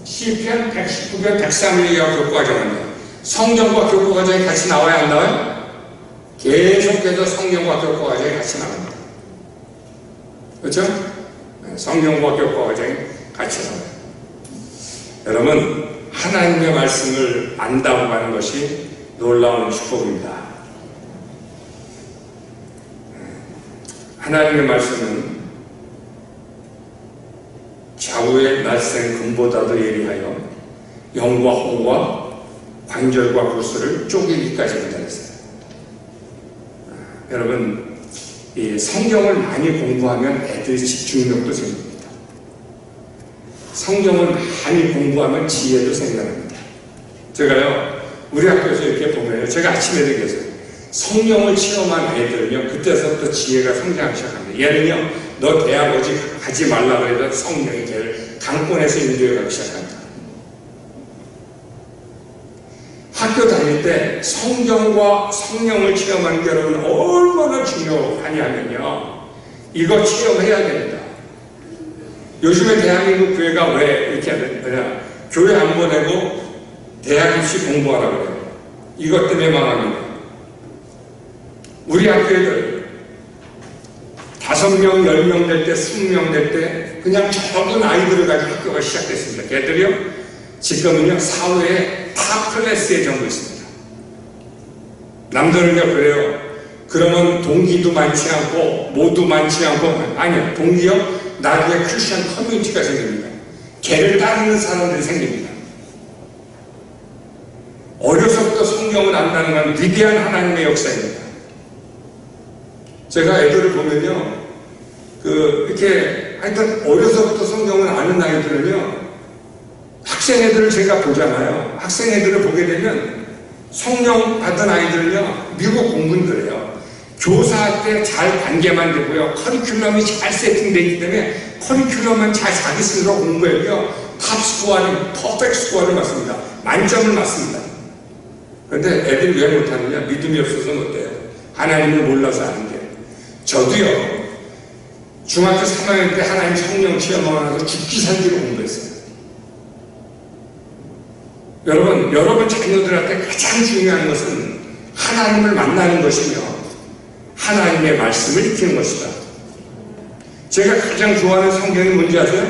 시편 119편 103을 이해하고 교과 과정입니다. 성경과 교과 과정이 같이 나와야 안 나와요? 계속해서 성경과 교과 과정이 같이 나옵니다. 그렇죠? 성경과 교과 과정이 같이 나와요. 여러분 하나님의 말씀을 안다고 하는 것이 놀라운 축복입니다. 하나님의 말씀은 좌우의 날쌘 금보다도 예리하여 영과 홍과 관절과 골수를 쪼개기까지 기다렸어요. 여러분 이 성경을 많이 공부하면 애들 집중력도 생깁니다. 성경을 많이 공부하면 지혜도 생겨납니다. 제가요 우리 학교에서 이렇게 보면요 제가 아침에도 얘기했어요. 성령을 체험한 애들은요 그때서부터 지혜가 성장하기 시작합니다. 얘는요 너 대학 오지 가지 말라고 해도 성령이 걔를 강권해서 인도해 가기 시작합니다. 학교 다닐 때 성경과 성령을 체험하는 게 여러분 얼마나 중요하냐면요 이거 체험해야 됩니다. 요즘에 대한민국 교회가 왜 이렇게 하냐 교회 안 보내고 대학 입시 공부하라고 그래요. 이것 때문에 망합니다. 우리 학교애들 5 5명, 10명 될 때, 20명 될 때 그냥 적은 아이들을 가지고 학교가 시작됐습니다. 걔들이요 지금은요 사회의 탑 클래스에 전부 있습니다. 남들은요 그래요. 그러면 동기도 많지 않고 모두 많지 않고 아니요 동기요 나중에 크리스천 커뮤니티가 생깁니다. 걔를 따르는 사람들이 생깁니다. 어려서부터 성경을 안다는 건 위대한 하나님의 역사입니다. 제가 애들을 보면요 이렇게 하여튼 어려서부터 성경을 아는 아이들은요 학생 애들을 제가 보잖아요. 학생 애들을 보게 되면 성령 받은 아이들은요 미국 공부는 그래요. 교사할 때 잘 관계만 되고요. 커리큘럼이 잘 세팅되기 때문에 커리큘럼만 잘 자기 스스로 공부해요. 탑 스코어는 퍼펙트 스코어를 맞습니다. 만점을 맞습니다. 그런데 애들이 왜 못하느냐? 믿음이 없어서 못해요. 하나님을 몰라서 하는 게. 저도요 중학교 3학년 때 하나님 성령 체험을 하면서 죽기 살기로 공부했어요. 여러분 자녀들한테 가장 중요한 것은 하나님을 만나는 것이며 하나님의 말씀을 익히는 것이다. 제가 가장 좋아하는 성경이 뭔지 아세요?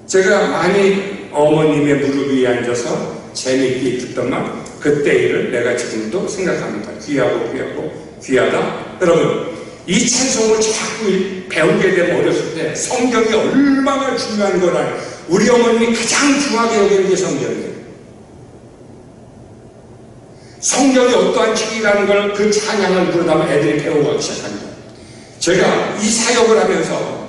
제가 많이 어머님의 무릎 위에 앉아서 재미있게 듣던 말 그때 일을 내가 지금도 생각합니다. 귀하다. 여러분 이 찬송을 자꾸 배우게 되면 어렸을 때 성경이 얼마나 중요한 거를 우리 어머님이 가장 중요하게 여기는 게 성경이에요. 성경이 어떠한 책이라는 걸 그 찬양을 부르다가 애들이 배워가기 시작합니다. 제가 이 사역을 하면서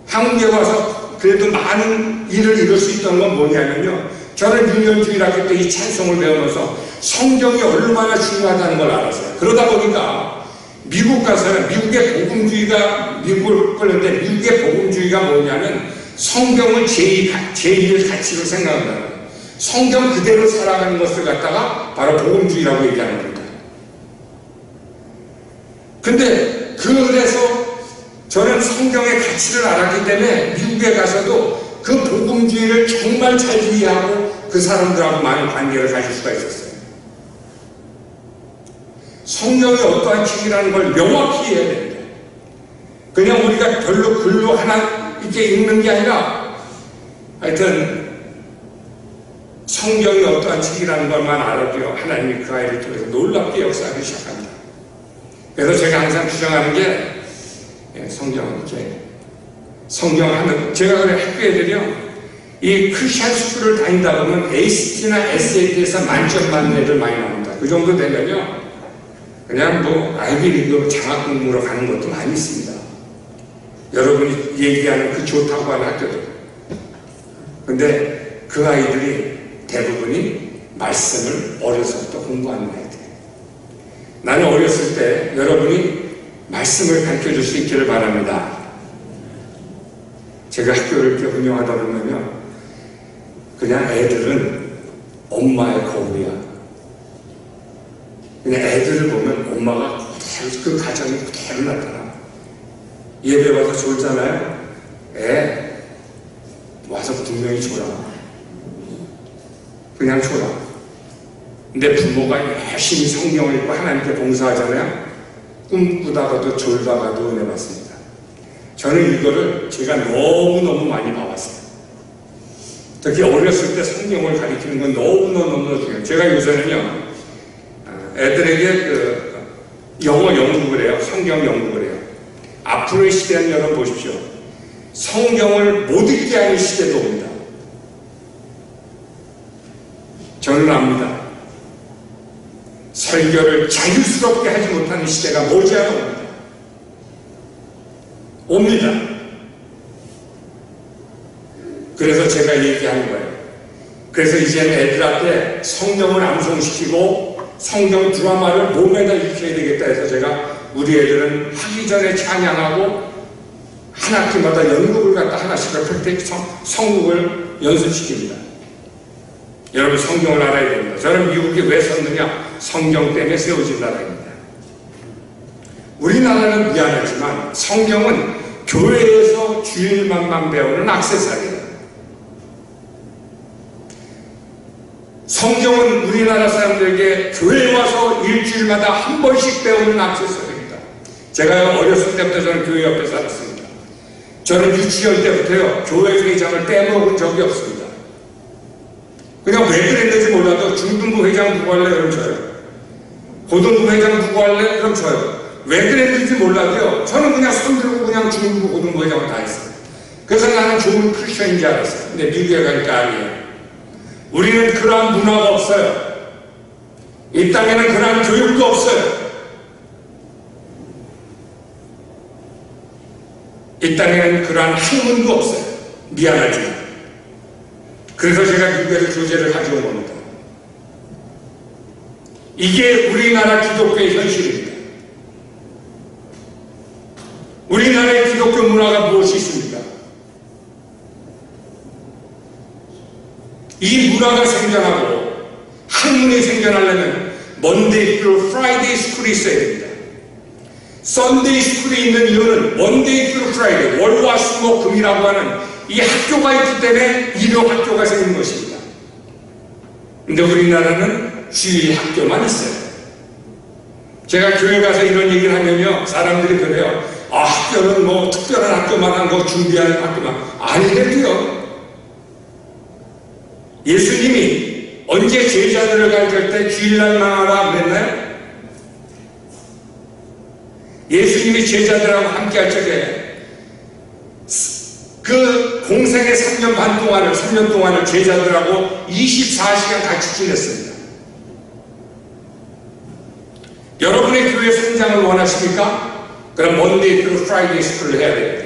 한국에 와서 그래도 많은 일을 이룰 수 있던 건 뭐냐면요. 저는 6년 주일학교 때 이 찬송을 배우면서 성경이 얼마나 중요하다는 걸 알았어요. 그러다 보니까 미국 가서는 미국의 복음주의가 미국을 끌는데 미국의 복음주의가 뭐냐면 성경을 제1의 가치로 생각한다는 거예요. 성경 그대로 살아가는 것을 갖다가 바로 복음주의라고 얘기하는 겁니다. 근데 그래서 저는 성경의 가치를 알았기 때문에 미국에 가서도 그 복음주의를 정말 잘 이해하고 그 사람들하고 많은 관계를 가질 수가 있었어요. 성경이 어떠한 책이라는 걸 명확히 이해해야 됩니다. 그냥 우리가 별로 글로 하나 이렇게 읽는 게 아니라 하여튼 성경이 어떠한 책이라는 것만 알아도요 하나님이 그 아이를 통해서 놀랍게 역사하기 시작합니다. 그래서 제가 항상 주장하는 게 성경은 이렇게 성경하는 제가 그래 학교 애들이요 이 크리스천 스쿨을 다니다 보면 ACT나 SAT에서 만점 받는 애들 많이 나옵니다. 그 정도 되면요 그냥 뭐 아이비리그 장학 공부로 가는 것도 많이 있습니다. 여러분이 얘기하는 그 좋다고 하는 학교들. 근데 그 아이들이 대부분이 말씀을 어려서부터 공부하는 아이들이에요. 나는 어렸을 때 여러분이 말씀을 가르쳐줄 수 있기를 바랍니다. 제가 학교를 이렇게 운영하다 보면요 그냥 애들은 엄마의 거울이야. 그냥 애들을 보면 엄마가 그대로 그 가정이 그대로 나타나. 예배 와서 졸잖아요. 애 와서 분명히 졸아. 그냥 졸아. 근데 부모가 열심히 성경을 읽고 하나님께 봉사하잖아요. 꿈꾸다가도 졸다가도 은혜 받습니다. 저는 이거를 제가 너무너무 많이 봐왔어요. 특히 어렸을 때 성경을 가르치는 건 너무너무 중요해요. 제가 요새는요 애들에게 영어 연구를 해요. 성경 연구를 해요. 앞으로의 시대는 여러분 보십시오. 성경을 못 읽게 하는 시대도 옵니다. 저는 압니다. 설교를 자유스럽게 하지 못하는 시대가 머지않아 옵니다. 그래서 제가 얘기하는 거예요. 그래서 이제는 애들한테 성경을 암송시키고 성경 드라마를 몸에다 익혀야 되겠다 해서 제가 우리 애들은 하기 전에 찬양하고 한 학기마다 연극을 갖다 하나씩을 프랙틱 성국을 연습시킵니다. 여러분 성경을 알아야 됩니다. 저는 미국에 왜 섰느냐? 성경 때문에 세워진 나라입니다. 우리나라는 미안하지만 성경은 교회에서 주일만만 배우는 액세서리예요. 성경은 우리나라 사람들에게 교회에 와서 일주일마다 한 번씩 배우는 액세서리입니다. 제가 어렸을 때부터 저는 교회 옆에 살았습니다. 저는 유치원 때부터요, 교회 회장을 떼먹은 적이 없습니다. 그냥 왜 그랬는지 몰라도 중등부 회장 누구 할래? 그럼 저요. 고등부 회장 누구 할래? 그럼 저요. 왜 그랬는지 몰라도요, 저는 그냥 손들고 그냥 중등부, 고등부 회장을 다 했어요. 그래서 나는 좋은 크리스천인 줄 알았어요. 근데 미국에 가니까 아니에요. 우리는 그러한 문화가 없어요. 이 땅에는 그러한 교육도 없어요. 이 땅에는 그러한 학문도 없어요. 미안하지만. 그래서 제가 미국에서 교재를 가져온 겁니다. 이게 우리나라 기독교의 현실입니다. 우리나라의 기독교 문화가 무엇이 있습니까? 이 문화가 생겨나고 학문이 생겨나려면 먼데이 through 프라이데이 스쿨이 있어야 됩니다. 썬데이 스쿨이 있는 이유는 먼데이 through 프라이데이, 월화 수목 금이라고 하는 이 학교가 있기 때문에 일요 학교가 생긴 것입니다. 근데 우리나라는 주일 학교만 있어요. 제가 교회 가서 이런 얘기를 하면요, 사람들이 그래요. 아, 학교는 뭐 특별한 학교만 한 거 준비하는 학교만. 아니래도요. 예수님이 언제 제자들을 가르칠 때 주일날만 하라 그랬나요? 예수님이 제자들하고 함께 할 적에 그 공생의 3년 동안을 제자들하고 24시간 같이 지냈습니다. 여러분의 교회 성장을 원하십니까? 그럼 먼데이 through 프라이데이 스쿨을 해야 됩니다.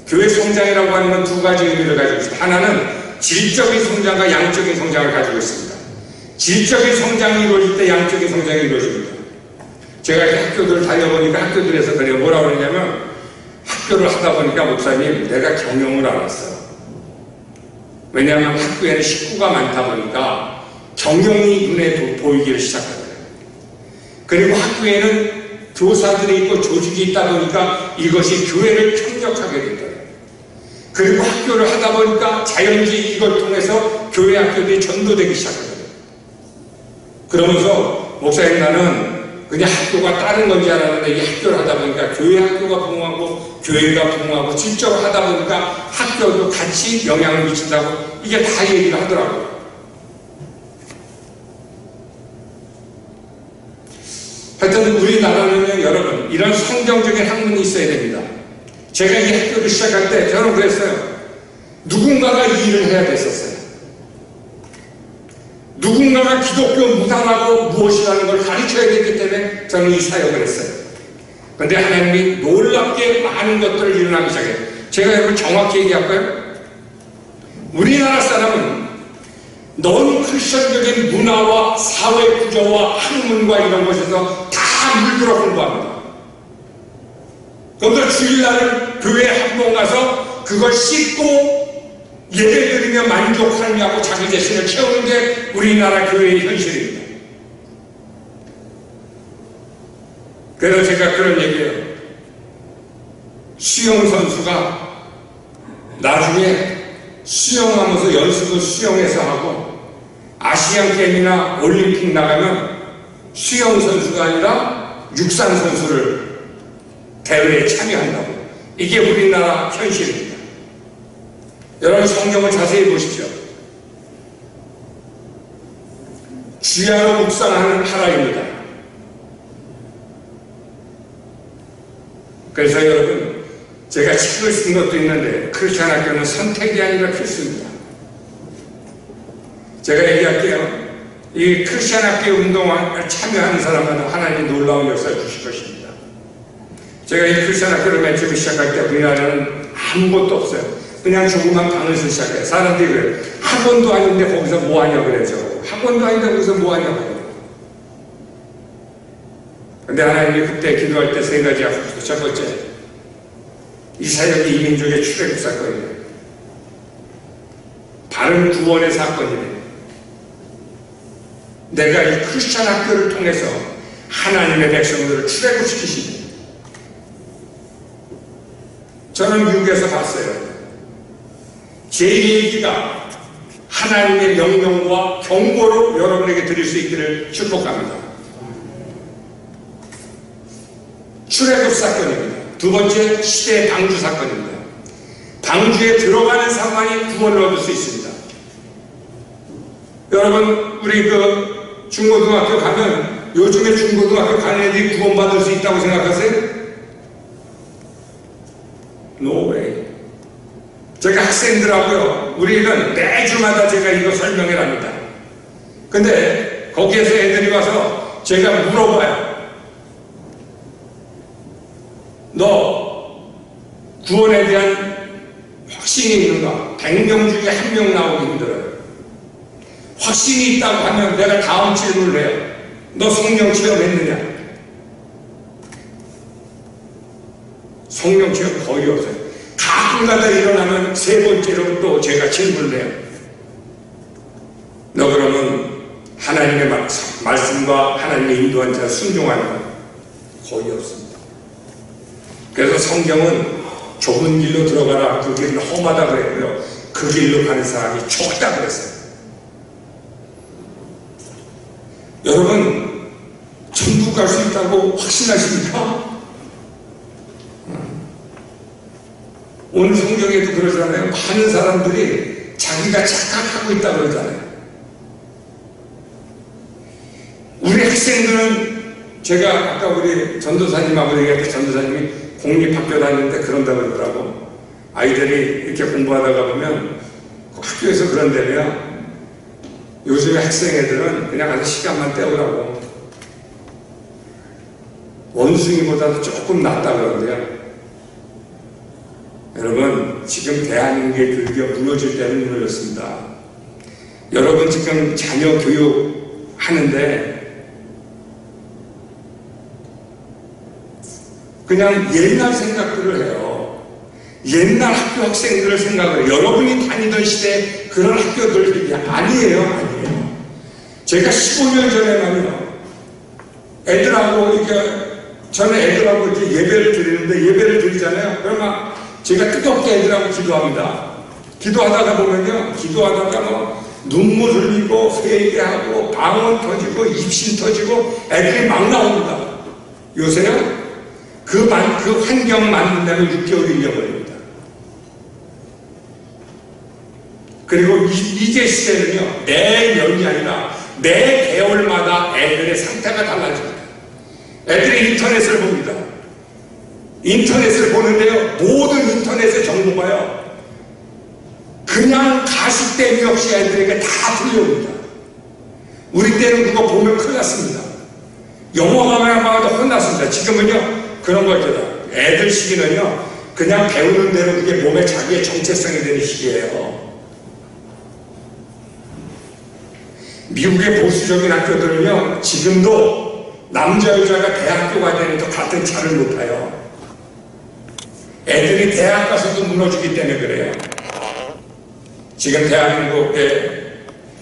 교회 성장이라고 하는 건 두 가지 의미를 가지고 있습니다. 하나는 질적인 성장과 양적인 성장을 가지고 있습니다. 질적인 성장이 이루어질 때 양적인 성장이 이루어집니다. 제가 이렇게 학교들을 다녀보니까 학교들에서 그래요. 뭐라고 그러냐면 학교를 하다 보니까 목사님, 내가 경영을 알았어요. 왜냐하면 학교에는 식구가 많다 보니까 경영이 눈에 보이기를 시작하더라고요. 그리고 학교에는 교사들이 있고 조직이 있다 보니까 이것이 교회를 협력하게 된다. 그리고 학교를 하다 보니까 자연히 이걸 통해서 교회 학교들이 전도되기 시작합니다. 그러면서 목사님, 나는 그냥 학교가 다른 건지 알았는데 이 학교를 하다 보니까 교회 학교가 부흥하고 교회가 부흥하고 질적으로 하다 보니까 학교도 같이 영향을 미친다고 이게 다 얘기를 하더라고요. 하여튼 우리나라는 여러분 이런 성경적인 학문이 있어야 됩니다. 제가 이 학교를 시작할 때 저는 그랬어요. 누군가가 이 일을 해야 됐었어요. 누군가가 기독교 문화라고 무엇이라는 걸 가르쳐야 되기 때문에 저는 이 사역을 했어요. 그런데 하나님이 놀랍게 많은 것들을 일어나기 시작해요. 제가 여러분 정확히 얘기할까요? 우리나라 사람은 넌 크리스천적인 문화와 사회 구조와 학문과 이런 것에서 다 물들어 공부합니다. 그런데 주일날은 교회 한 번 가서 그걸 씻고 예배 드리며 만족하느냐고 자기 자신을 채우는 게 우리나라 교회의 현실입니다. 그래서 제가 그런 얘기해요. 수영 선수가 나중에 수영하면서 연습을 수영해서 하고 아시안 게임이나 올림픽 나가면 수영 선수가 아니라 육상 선수를 대회에 참여한다고. 이게 우리나라 현실입니다. 여러분 성경을 자세히 보십시오. 주야로 묵상하는 하라입니다. 그래서 여러분 제가 책을 쓴 것도 있는데 크리스천 학교는 선택이 아니라 필수입니다. 제가 얘기할게요. 이 크리스천 학교 운동에 참여하는 사람은 하나님이 놀라운 역사를 주실 것입니다. 제가 이 크리스천 학교를 맨 처음 시작할 때 우리나라는 아무것도 없어요. 그냥 조그만 방에서 시작해요. 사람들이 그래요. 학원도 아닌데 거기서 뭐 하냐 그래죠. 학원도 아닌데 거기서 뭐 하냐 그래요. 근데 하나님이 그때 기도할 때 세 가지 하셨어요. 첫 번째, 이 사역이 이 민족의 출애굽 사건이에요. 바른 구원의 사건이에요. 내가 이 크리스천 학교를 통해서 하나님의 백성들을 출애굽시키십니다. 저는 미국에서 봤어요. 제 얘기가 하나님의 명령과 경고로 여러분에게 드릴 수 있기를 축복합니다. 출애굽 사건입니다. 두 번째, 시대 방주 사건입니다. 방주에 들어가는 사람만이 구원을 얻을 수 있습니다. 여러분, 우리 그 중고등학교 가면 요즘에 중고등학교 가는 애들이 구원받을 수 있다고 생각하세요? No way. 제가 학생들하고요, 우리는 매주마다 제가 이거 설명을 합니다. 근데 거기에서 애들이 와서 제가 물어봐요. 너 구원에 대한 확신이 있는가? 100명 중에 1명 나오기 힘들어요. 확신이 있다고 하면 내가 다음 질문을 해요. 너 성령 체험했느냐? 성령 체험 거의 없어요. 가끔가다 일어나면 세 번째로 또 제가 질문을 해요. 너 그러면 하나님의 말씀과 하나님의 인도한 자 순종하는 거의 없습니다. 그래서 성경은 좁은 길로 들어가라, 그 길은 험하다 그랬고요, 그 길로 가는 사람이 좁다 그랬어요. 여러분, 천국 갈 수 있다고 확신하십니까? 오늘 성경에도 그러잖아요. 많은 사람들이 자기가 착각하고 있다고 그러잖아요. 우리 학생들은, 제가 아까 우리 전도사님하고 얘기할 때 전도사님이 공립학교 다니는데 그런다고 그러더라고. 아이들이 이렇게 공부하다가 보면 그 학교에서 그런다며 요즘에 학생 애들은 그냥 가서 시간만 때우라고. 원숭이보다도 조금 낫다 그러는데요. 여러분, 지금 대한민국의 교육이 무너질 때는 무너졌습니다. 여러분 지금 자녀 교육 하는데 그냥 옛날 생각들을 해요. 옛날 학교 학생들을 생각을 해요. 여러분이 다니던 시대 그런 학교들이 아니에요. 제가 15년 전에만요, 애들하고 이렇게, 저는 애들하고 이렇게 예배를 드리는데, 예배를 드리잖아요. 그러면 제가 뜨겁게 애들하고 기도합니다. 기도하다가 보면요, 기도하다가 뭐 눈물 흘리고 회개하고 방언 터지고 입신 터지고 애들이 막 나옵니다. 요새요, 그 환경 만든다면 6개월이 잃어버립니다. 그리고 이제 시대는요, 매 년이 아니라 매 개월마다 애들의 상태가 달라집니다. 애들이 인터넷을 봅니다. 인터넷을 보는데요, 모든 인터넷의 정보가요, 그냥 가식됨이 없이 애들에게 다 들려옵니다. 우리 때는 그거 보면 큰일 났습니다. 영화만 봐도 혼났습니다. 지금은요, 그런 거 있잖아. 애들 시기는요, 그냥 배우는 대로 그게 몸에 자기의 정체성이 되는 시기예요. 미국의 보수적인 학교들은요, 지금도 남자 여자가 대학교가 되는데 같은 차를 못 타요. 애들이 대학 가서도 무너지기 때문에 그래요. 지금 대한민국의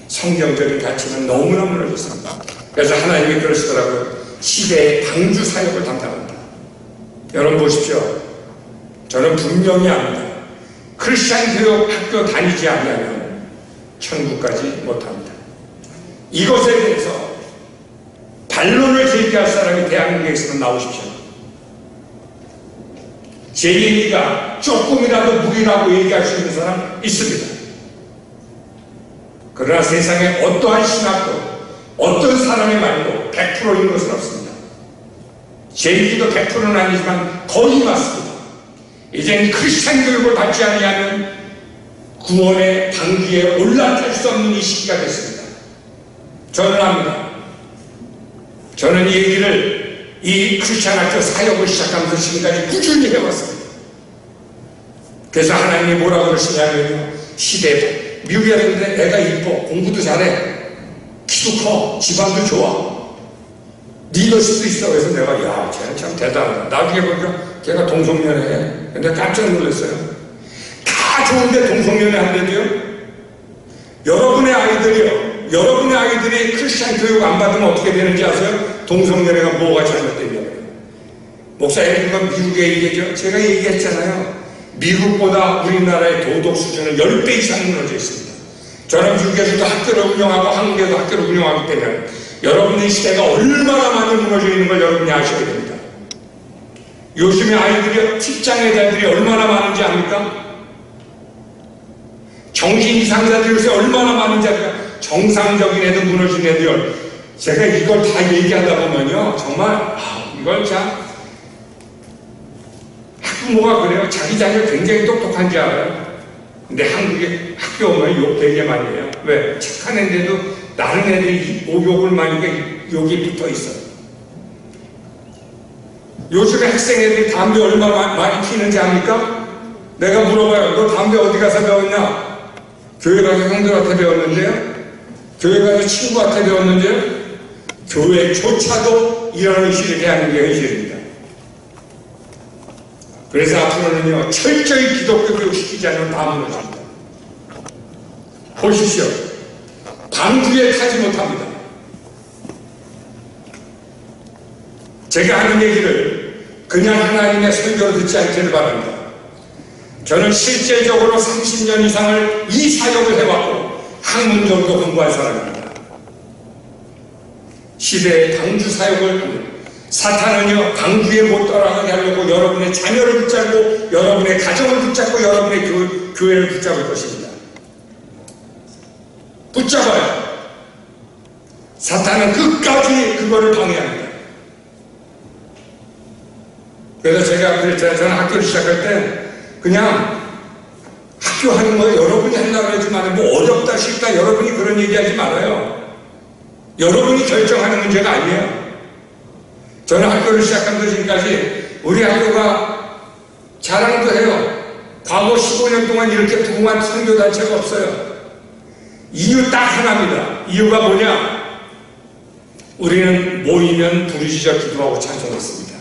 성경적인 가치는 너무나 무너졌습니다. 그래서 하나님이 그러시더라고요. 시대의 방주 사역을 담당합니다. 여러분 보십시오. 저는 분명히 압니다. 크리스찬 교육 학교 다니지 않으면 천국까지 못합니다. 이것에 대해서 반론을 제기할 사람이 대한민국에서는 나오십시오. 제 얘기가 조금이라도 무리라고 얘기할 수 있는 사람 있습니다. 그러나 세상에 어떠한 신학도 어떤 사람의 말도 100%인 것은 없습니다. 제 얘기도 100%는 아니지만 거의 맞습니다. 이제는 크리스찬 교육을 받지 않으면 구원의 방주에 올라탈 수 없는 이 시기가 됐습니다. 저는 압니다. 저는 이 얘기를 이 크리스찬 학교 사역을 시작하면서 지금까지 꾸준히 해왔습니다. 그래서 하나님이 뭐라고 그러시냐면요, 시대, 미국에 있는데 애가 이뻐, 공부도 잘해, 키도 커, 집안도 좋아, 리더십도 있어. 그래서 내가, 야, 쟤는 참 대단하다. 나중에 보니까 걔가 동성연애해. 근데 깜짝 놀랐어요. 다 좋은데 동성연애 한다고요? 여러분의 아이들이 크리스찬 교육 안 받으면 어떻게 되는지 아세요? 동성연애가 뭐가 잘못됐냐고요. 목사님, 그건 미국의 얘기죠. 제가 얘기했잖아요. 미국보다 우리나라의 도덕 수준은 10배 이상 무너져 있습니다. 저는 미국에서도 학교를 운영하고 한국에도 학교를 운영하기 때문에 여러분의 시대가 얼마나 많이 무너져 있는 걸 여러분이 아셔야 됩니다. 요즘에 아이들이, 직장의 애들이 얼마나 많은지 압니까? 정신 이상자들이 요새 얼마나 많은지 압니까? 정상적인 애들, 무너진 애들. 제가 이걸 다 얘기하다 보면요, 정말 이걸 참, 학부모가 그래요. 자기 자녀 굉장히 똑똑한 줄 알아요. 근데 한국에 학교 오면 욕 되게 많이 해요. 왜? 착한 애인데도 다른 애들이 욕을 많이 해, 욕이 붙어 있어요. 요즘에 학생 애들이 담배 얼마나 많이 피는지 압니까? 내가 물어봐요. 너 담배 어디 가서 배웠냐? 교회 가서 형들한테 배웠는데요? 교회 가서 친구한테 배웠는데요? 교회조차도 이런 의식을 해야 하는 게 현실입니다. 그래서 앞으로는요, 철저히 기독교 교육시키지 않으면 다 무너집니다. 보십시오. 방주에 타지 못합니다. 제가 하는 얘기를 그냥 하나님의 설교를 듣지 않기를 바랍니다. 저는 실제적으로 30년 이상을 이 사역을 해왔고 학문적으로 공부한 사람입니다. 시대의 방주 사역을 사탄은요, 방주에 못 따라가게 하려고 여러분의 자녀를 붙잡고 여러분의 가정을 붙잡고 여러분의 교회를 붙잡을 것입니다. 붙잡아요. 사탄은 끝까지 그거를 방해합니다. 그래서 제가 그랬잖아요. 저는 학교를 시작할 때 그냥 학교 하는 거 여러분이 하려고 하지 말아요. 뭐 어렵다 쉽다 여러분이 그런 얘기하지 말아요. 여러분이 결정하는 문제가 아니에요. 저는 학교를 시작한 지금까지 우리 학교가 자랑도 해요. 과거 15년 동안 이렇게 부흥한 선교단체가 없어요. 이유 딱 하나입니다. 이유가 뭐냐? 우리는 모이면 부르짖어 기도하고 찬송했습니다.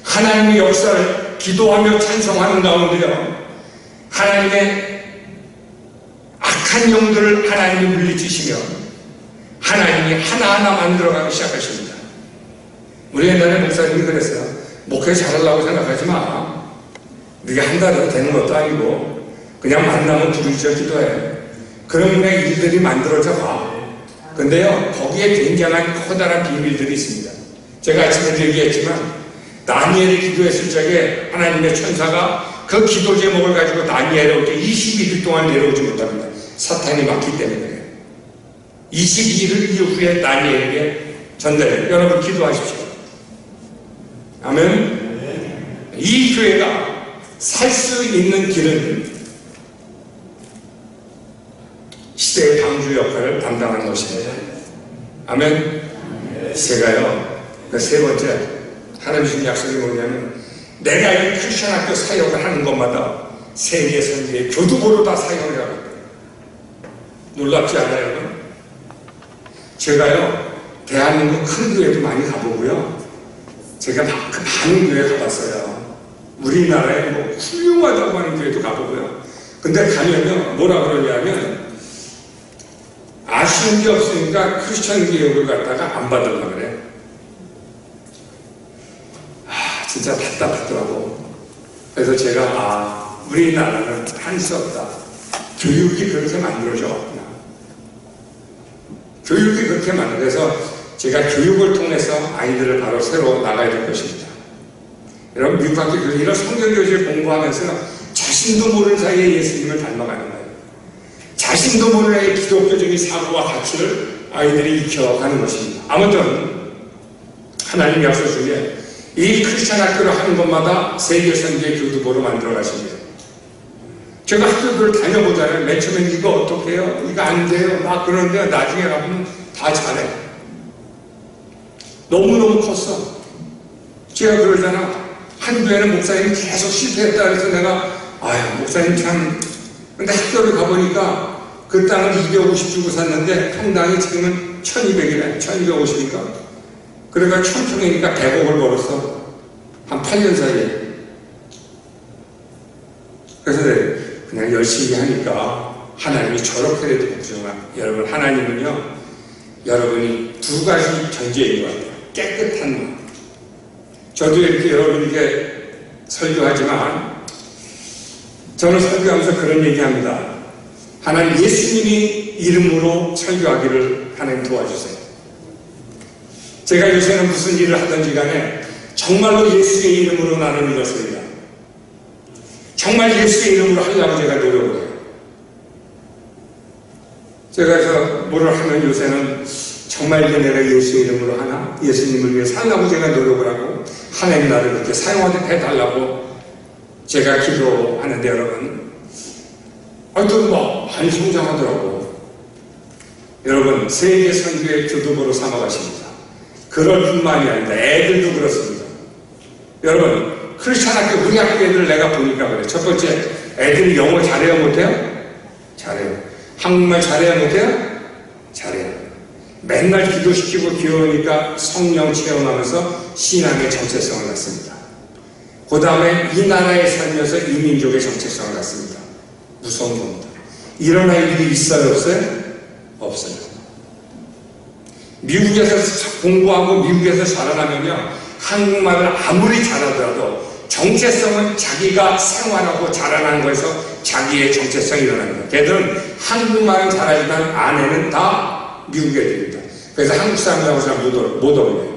하나님의 역사를 기도하며 찬송하는 가운데요, 하나님의 악한 영들을 하나님이 물리치시며 하나님이 하나하나 만들어가기 시작하십니다. 우리 옛날에 목사님이 그랬어요. 목회 잘하려고 생각하지 마. 네가 한 달에 되는 것도 아니고 그냥 만나면 부르짖어 기도해. 그러면 일들이 만들어져 가. 근데요, 거기에 굉장한 커다란 비밀들이 있습니다. 제가 아침에도 얘기했지만 다니엘이 기도했을 적에 하나님의 천사가 그 기도 제목을 가지고 다니엘에 올 때 22일 동안 내려오지 못합니다. 사탄이 막기 때문에. 22일 이후에 다니엘에게 전달해요. 여러분 기도하십시오. 아멘. 이 교회가 살 수 있는 길은 시대의 방주 역할을 담당하는 것입니다. 아멘. 제가요, 그 세 번째 하나님 주신 약속이 뭐냐면, 내가 이 크리스천 학교 사역을 하는 것마다 세계 선교의 교두보로 다 사역을 하고 있어요. 놀랍지 않아요, 여러분? 제가요, 대한민국 큰 교회도 많이 가보고요, 제가 그 많은 교회 가봤어요. 우리나라에 뭐 훌륭하다고 하는 교회도 가보고요. 근데 가면요, 뭐라 그러냐면, 아쉬운 게 없으니까 크리스천 교육을 갖다가 안 받으려고 그래. 진짜 답답하더라고. 그래서 제가 우리나라는 할 수 없다. 교육이 그렇게 만들어져 왔구나. 교육이 그렇게 만들어서 제가 교육을 통해서 아이들을 바로 새로 나가야 될 것입니다. 여러분, 미국 학교 이런 성경교실을 공부하면서 자신도 모르는 사이에 예수님을 닮아가는 거예요. 자신도 모르는 사이에 기독교적인 사고와 가치를 아이들이 익혀가는 것입니다. 아무튼 하나님 약속 중에 이 크리스찬 학교를 하는 것마다 세계 선교의 교두보로 만들어 가십니다. 제가 학교를 다녀보잖아요. 맨 처음엔 이거 어떻게 해요? 이거 안 돼요. 막 그러는데 나중에 가면 다 잘해. 너무너무 컸어. 제가 그러잖아. 한 교회는 목사님이 계속 실패했다 그래서 내가 목사님 참. 근데 학교를 가보니까 그 땅을 250 주고 샀는데 평당이 지금은 1200이래. 1250이니까. 그러니까 1000평이니까 100억을 벌었어. 한 8년 사이에. 그래서 그냥 열심히 하니까 하나님이 저렇게라도 복종하. 여러분, 하나님은요, 여러분이 두 가지 전제인 것 같아요. 깨끗한 마음. 저도 이렇게 여러분에게 설교하지만 저는 설교하면서 그런 얘기합니다. 하나님, 예수님이 이름으로 설교하기를 하나님 도와주세요. 제가 요새는 무슨 일을 하든지 간에 정말로 예수의 이름으로 나는 이렇습니다. 정말 예수의 이름으로 하려고 제가 노력을 해요. 제가 그래서 뭐를 하면 요새는 정말 이게 내가 예수의 이름으로 하나? 예수님을 위해 살라고 제가 노력을 하고 하나님 나를 그렇게 사용해달라고 제가 기도하는데 여러분, 또 뭐 많이 성장하더라고. 여러분, 세계 선교의 교두보로 삼아가십니다. 그럴 뿐만이 아니라 애들도 그렇습니다. 여러분, 크리스찬 학교, 우리 학교 애들 내가 보니까 그래. 첫 번째, 애들이 영어 잘해요, 못해요? 잘해요. 한국말 잘해요, 못해요? 잘해요. 맨날 기도시키고 귀여우니까 성령 체험하면서 신앙의 정체성을 갖습니다. 그 다음에 이 나라에 살면서 이 민족의 정체성을 갖습니다. 무서운 겁니다. 이런 아이들이 있어요, 없어요? 없어요. 미국에서 공부하고 미국에서 자라나면요, 한국말을 아무리 잘하더라도 정체성은 자기가 생활하고 자라난 거에서 자기의 정체성이 일어납니다. 걔들은 한국말은 잘하지만 아내는 다 미국 애들입니다. 그래서 한국 사람들하고 잘 못 어울려요.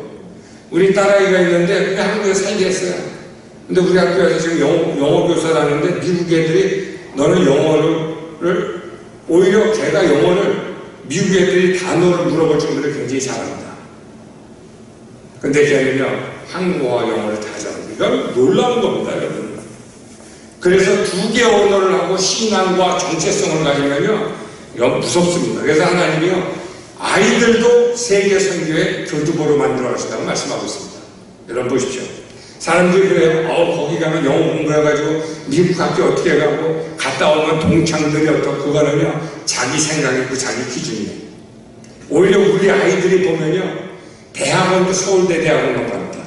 우리 딸아이가 있는데 그냥 한국에 살게 했어요. 근데 우리 학교에서 지금 영어 교사를 하는데 미국 애들이 너는 영어를 오히려 걔가 영어를 미국 애들이 단어를 물어볼 정도로 굉장히 잘합니다. 근데 걔는요 한국어와 영어를 다 잘합니다. 이건 놀라운 겁니다, 여러분. 그래서 두 개의 언어를 하고 신앙과 정체성을 가지면요 이건 무섭습니다. 그래서 하나님이요 아이들도 세계 선교의 교두보로 만들어 가신다고 말씀하고 있습니다. 여러분 보십시오. 사람들이 그래요. 거기 가면 영어 공부해가지고 미국 학교 어떻게 가고 갔다 오면 동창들이 어떻고 그거는요 자기 생각이고 자기 기준이에요. 오히려 우리 아이들이 보면요 대학원도 서울대 대학원만 갑니다.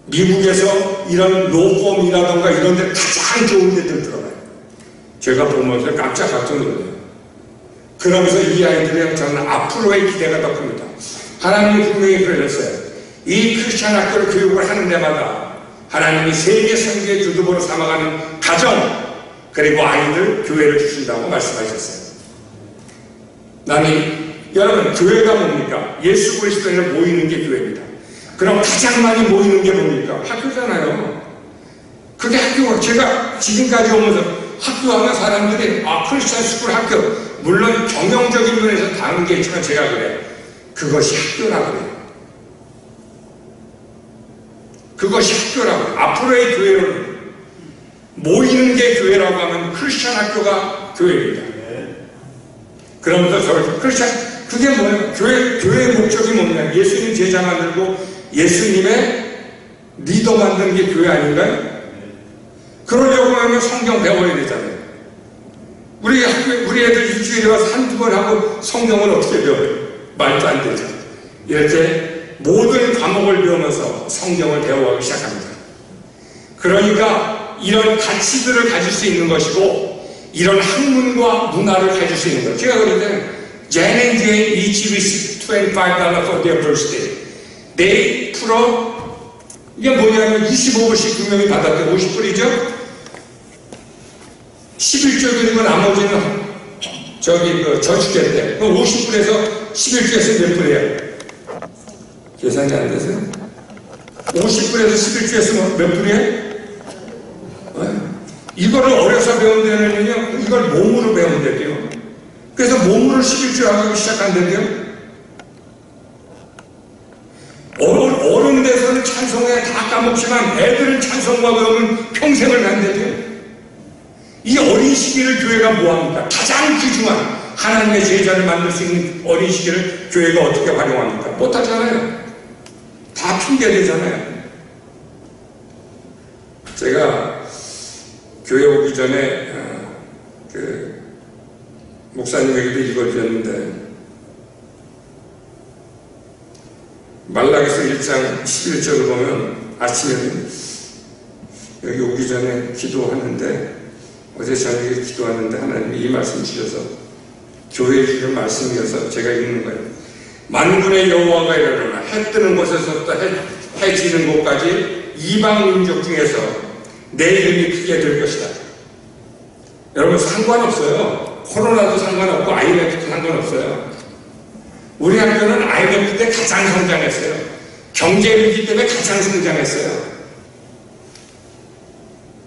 미국에서 이런 로펌이라던가 이런 데 가장 좋은 데들 들어가요. 제가 보면서 깜짝 놀라요. 그러면서 이 아이들의 저는 앞으로의 기대가 더 큽니다. 하나님이 분명히 그러셨어요. 이 크리스찬 학교를 교육을 하는 데마다 하나님이 세계 선교의 교두보로 삼아가는 가정 그리고 아이들 교회를 주신다고 말씀하셨어요. 여러분 교회가 뭡니까? 예수 그리스도인을 모이는 게 교회입니다. 그럼 가장 많이 모이는 게 뭡니까? 학교잖아요. 그게 학교가 제가 지금까지 오면서 학교하면 사람들이 크리스찬 스쿨 학교 물론 경영적인 면에서 다른 게 있지만 제가 그래요. 그것이 학교라고 그래요. 그것이 학교라고 해요. 앞으로의 교회는 모이는 게 교회라고 하면 크리스찬 학교가 교회입니다. 그러면서 저 크리스찬 그게 뭐예요? 교회의 목적이 뭐냐? 예수님 제자 만들고 예수님의 리더 만드는 게 교회 아닌가요? 그러려고 하면 성경 배워야 되잖아요. 우리 애들 일주일에 와서 한두 번 하고 성경을 어떻게 배워요? 말도 안 되죠. 이렇게 모든 과목을 배우면서 성경을 배워가기 시작합니다. 그러니까 이런 가치들을 가질 수 있는 것이고 이런 학문과 문화를 가질 수 있는 것. 제가 그랬는데 Jan and Jane each received $25 for their birthday. 네 풀어 이게 뭐냐면 25불씩 두 명이 받았대. 50불이죠? 11조 드리고 나머지는 저축제 때. 그럼 50불에서 11조에서 몇 불이에요? 계산이 안 되세요? 50불에서 11조에서 몇 불이에요? 이거를 어려서 배운다면요, 이걸 몸으로 배운대요. 그래서 몸으로 11조 하기 시작한대요. 어른 돼서는 찬송에 다 까먹지만 애들은 찬송과 배우면 평생을 간대요. 이 어린 시기를 교회가 뭐합니까? 가장 귀중한 하나님의 제자를 만들 수 있는 어린 시기를 교회가 어떻게 활용합니까? 못하잖아요. 다 핑계대잖아요. 제가 교회 오기 전에 목사님에게도 이걸 드렸는데 말라기서 1장 11절을 보면 아침에 여기 오기 전에 기도하는데 어제 저녁에 기도하는데 하나님이 이 말씀 주셔서 교회에 주는 말씀이어서 제가 읽는 거예요. 만군의 여호와가 이르노라 해 뜨는 곳에서부터 해 지는 곳까지 이방 민족 중에서 내 이름이 크게 될 것이다. 여러분 상관없어요. 코로나도 상관없고 IMF도 상관없어요. 우리 학교는 IMF 때 가장 성장했어요. 경제 위기 때문에 가장 성장했어요.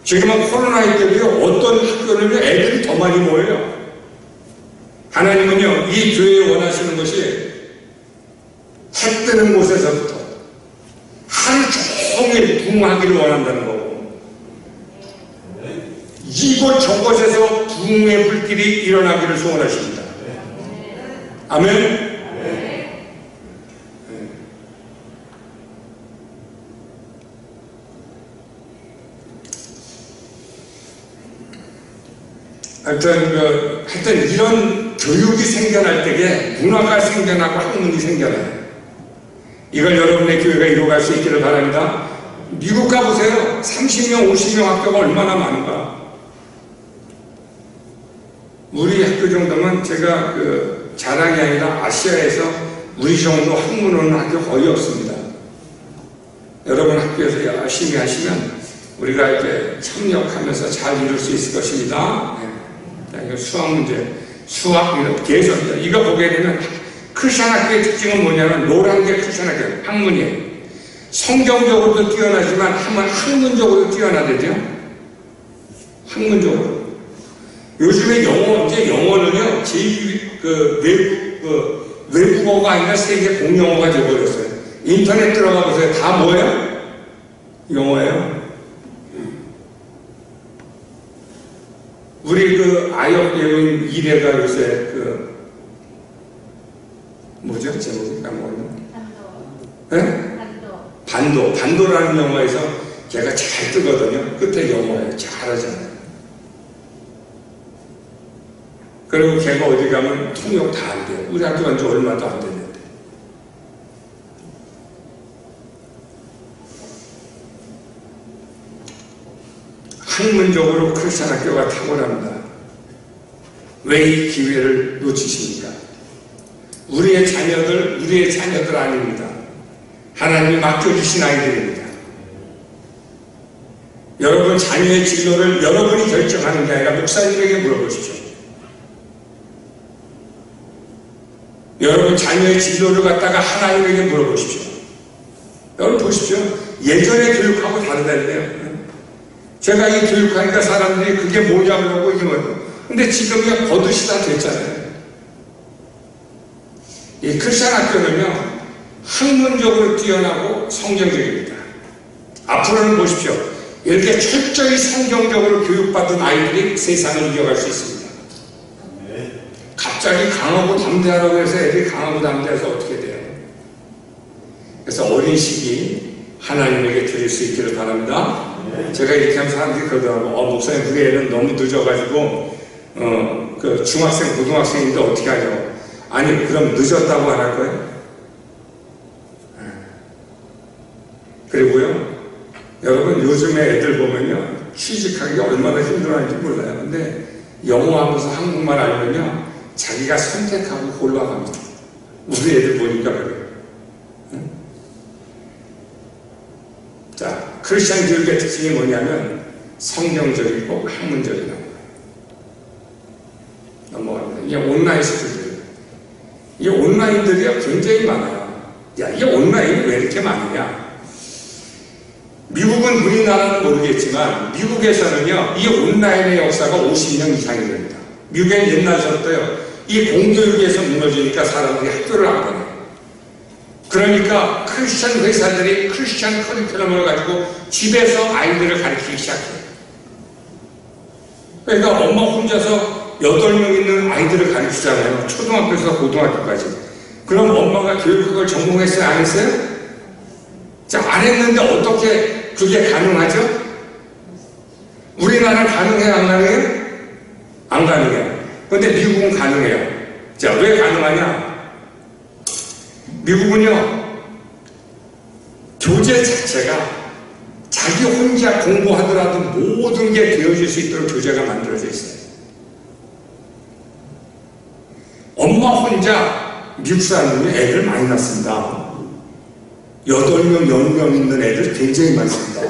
지금은 코로나 때문에 어떤 학교는요, 애들이 더 많이 모여요. 하나님은요, 이 교회에 원하시는 것이 해 뜨는 곳에서부터 하루 종일 부흥하기를 원한다는 거고, 이곳 저곳에서 부흥의 불길이 일어나기를 소원하십니다. 아멘. 하여튼 이런 교육이 생겨날 때에 문화가 생겨나고 학문이 생겨나요. 이걸 여러분의 교회가 이루어갈 수 있기를 바랍니다. 미국 가보세요. 30명, 50명 학교가 얼마나 많은가. 우리 학교 정도면 제가 자랑이 아니라 아시아에서 우리 정도 학문 오는 학교 거의 없습니다. 여러분 학교에서 열심히 하시면 우리가 이렇게 협력하면서 잘 이룰 수 있을 것입니다. 수학 문제, 수학 이런 계속 이거 보게 되면 크리스천 학교의 특징은 뭐냐면 노란 게 크리스천 학교 학문이에요. 성경적으로도 뛰어나지만 학문적으로도 뛰어나대죠. 학문적으로. 요즘에 영어는요 외국어가 아니라 세계 공용어가 되어버렸어요. 인터넷 들어가 보세요. 다 뭐예요? 영어예요. 우리 아역 배우인 이래가 요새 뭐죠? 제목이 까먹었네. 반도라는 영화에서 걔가 잘 뜨거든요. 끝에 영어예요. 잘하잖아요. 그리고 걔가 어디 가면 통역 다 안 돼요. 우리 학교 간 지 얼마도 안 됐는데. 학문적으로 크리스천 학교가 탁월합니다. 왜 이 기회를 놓치십니까? 우리의 자녀들 아닙니다. 하나님이 맡겨주신 아이들입니다. 여러분 자녀의 진로를 여러분이 결정하는 게 아니라 목사님에게 물어보십시오. 여러분 자녀의 진로를 갖다가 하나님에게 물어보십시오. 여러분 보십시오. 예전의 교육하고 다르다는데요. 제가 이 교육하니까 사람들이 그게 뭐냐고 그러고 이게 뭐예요. 근데 지금은 버릇이 다 됐잖아요. 이 크리스천 학교는요, 학문적으로 뛰어나고 성경적입니다. 앞으로는 보십시오. 이렇게 철저히 성경적으로 교육받은 아이들이 세상을 이겨갈 수 있습니다. 갑자기 강하고 담대하라고 해서 애들이 강하고 담대해서 어떻게 돼요? 그래서 어린 시기 하나님에게 드릴 수 있기를 바랍니다. 제가 이렇게 하면 사람들이 그러더라고. 목사님 우리 애는 너무 늦어가지고 중학생, 고등학생인데 어떻게 하냐고. 아니 그럼 늦었다고 안 할 거예요? 그리고요 여러분 요즘에 애들 보면요 취직하기가 얼마나 힘들어하는지 몰라요. 근데 영어 하면서 한국말 알면요 자기가 선택하고 골라갑니다. 우리 애들 보니까 그래요. 자, 크리스천 교육의 특징이 뭐냐면 성경적이고 학문적이라는 거예요. 넘어갑니다. 이게 온라인 스쿨들. 이 온라인들이 굉장히 많아요. 야, 이 온라인이 왜 이렇게 많으냐? 미국은 우리나라는 모르겠지만 미국에서는요 이 온라인의 역사가 50년 이상이 됩니다. 미국엔 옛날부터요 이 공교육에서 무너지니까 사람들이 학교를 안 가요. 그러니까 크리스천 회사들이 크리스천 커리큘럼을 가지고 집에서 아이들을 가르치기 시작해요. 그러니까 엄마 혼자서 8명 있는 아이들을 가르치잖아요. 초등학교에서 고등학교까지. 그럼 엄마가 교육학을 전공했어요? 안 했어요? 자, 안 했는데 어떻게 그게 가능하죠? 우리나라는 가능해요? 안 가능해요? 안 가능해요. 그런데 미국은 가능해요. 자, 왜 가능하냐? 미국은요 교재 자체가 자기 혼자 공부하더라도 모든 게 되어질 수 있도록 교재가 만들어져 있어요. 엄마 혼자 미국 사람들은 애들 많이 낳습니다. 8명, 10명 있는 애들 굉장히 많습니다.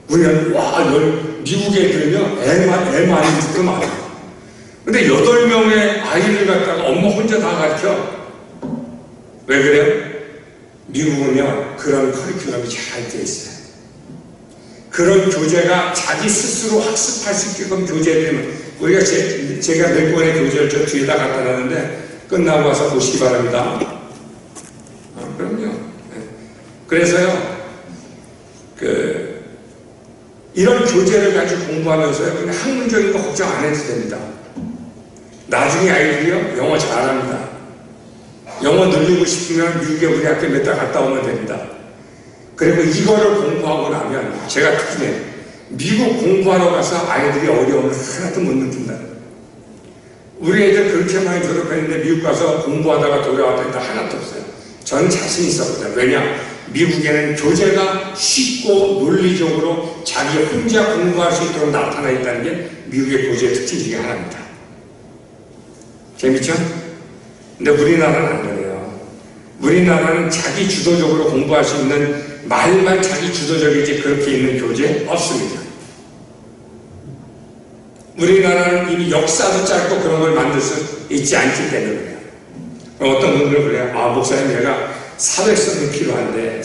우리는 미국 애들은요 애 많은 집도 많아요. 근데 8명의 아이를 갖다가 엄마 혼자 다 가르쳐. 왜 그래요? 미국은요, 그런 커리큘럼이 잘 돼 있어요. 그런 교재가 자기 스스로 학습할 수 있게끔 교재되면, 우리가 제가 몇 권의 교재를 저 뒤에다 갖다 놨는데, 끝나고 와서 보시기 바랍니다. 그럼요. 그래서요, 이런 교재를 가지고 공부하면서요, 그냥 학문적인 거 걱정 안 해도 됩니다. 나중에 아이들이요, 영어 잘합니다. 영어 늘리고 싶으면 미국에 우리 학교 몇 달 갔다 오면 됩니다. 그리고 이거를 공부하고 나면, 제가 특히 미국 공부하러 가서 아이들이 어려움을 하나도 못 느낀다. 우리 애들 그렇게 많이 졸업했는데 미국 가서 공부하다가 돌아왔더니 하나도 없어요. 저는 자신 있었거든요. 왜냐? 미국에는 교재가 쉽고 논리적으로 자기 혼자 공부할 수 있도록 나타나 있다는 게 미국의 교재의 특징 중에 하나입니다. 재밌죠? 근데 우리나라는 안 그래요. 우리나라는 자기 주도적으로 공부할 수 있는, 말만 자기 주도적이지 그렇게 있는 교재 없습니다. 우리나라는 이미 역사도 짧고 그런 걸 만들 수 있지 않기 때문에 그래요. 어떤 분들은 그래요. 목사님, 내가 사회성이 필요한데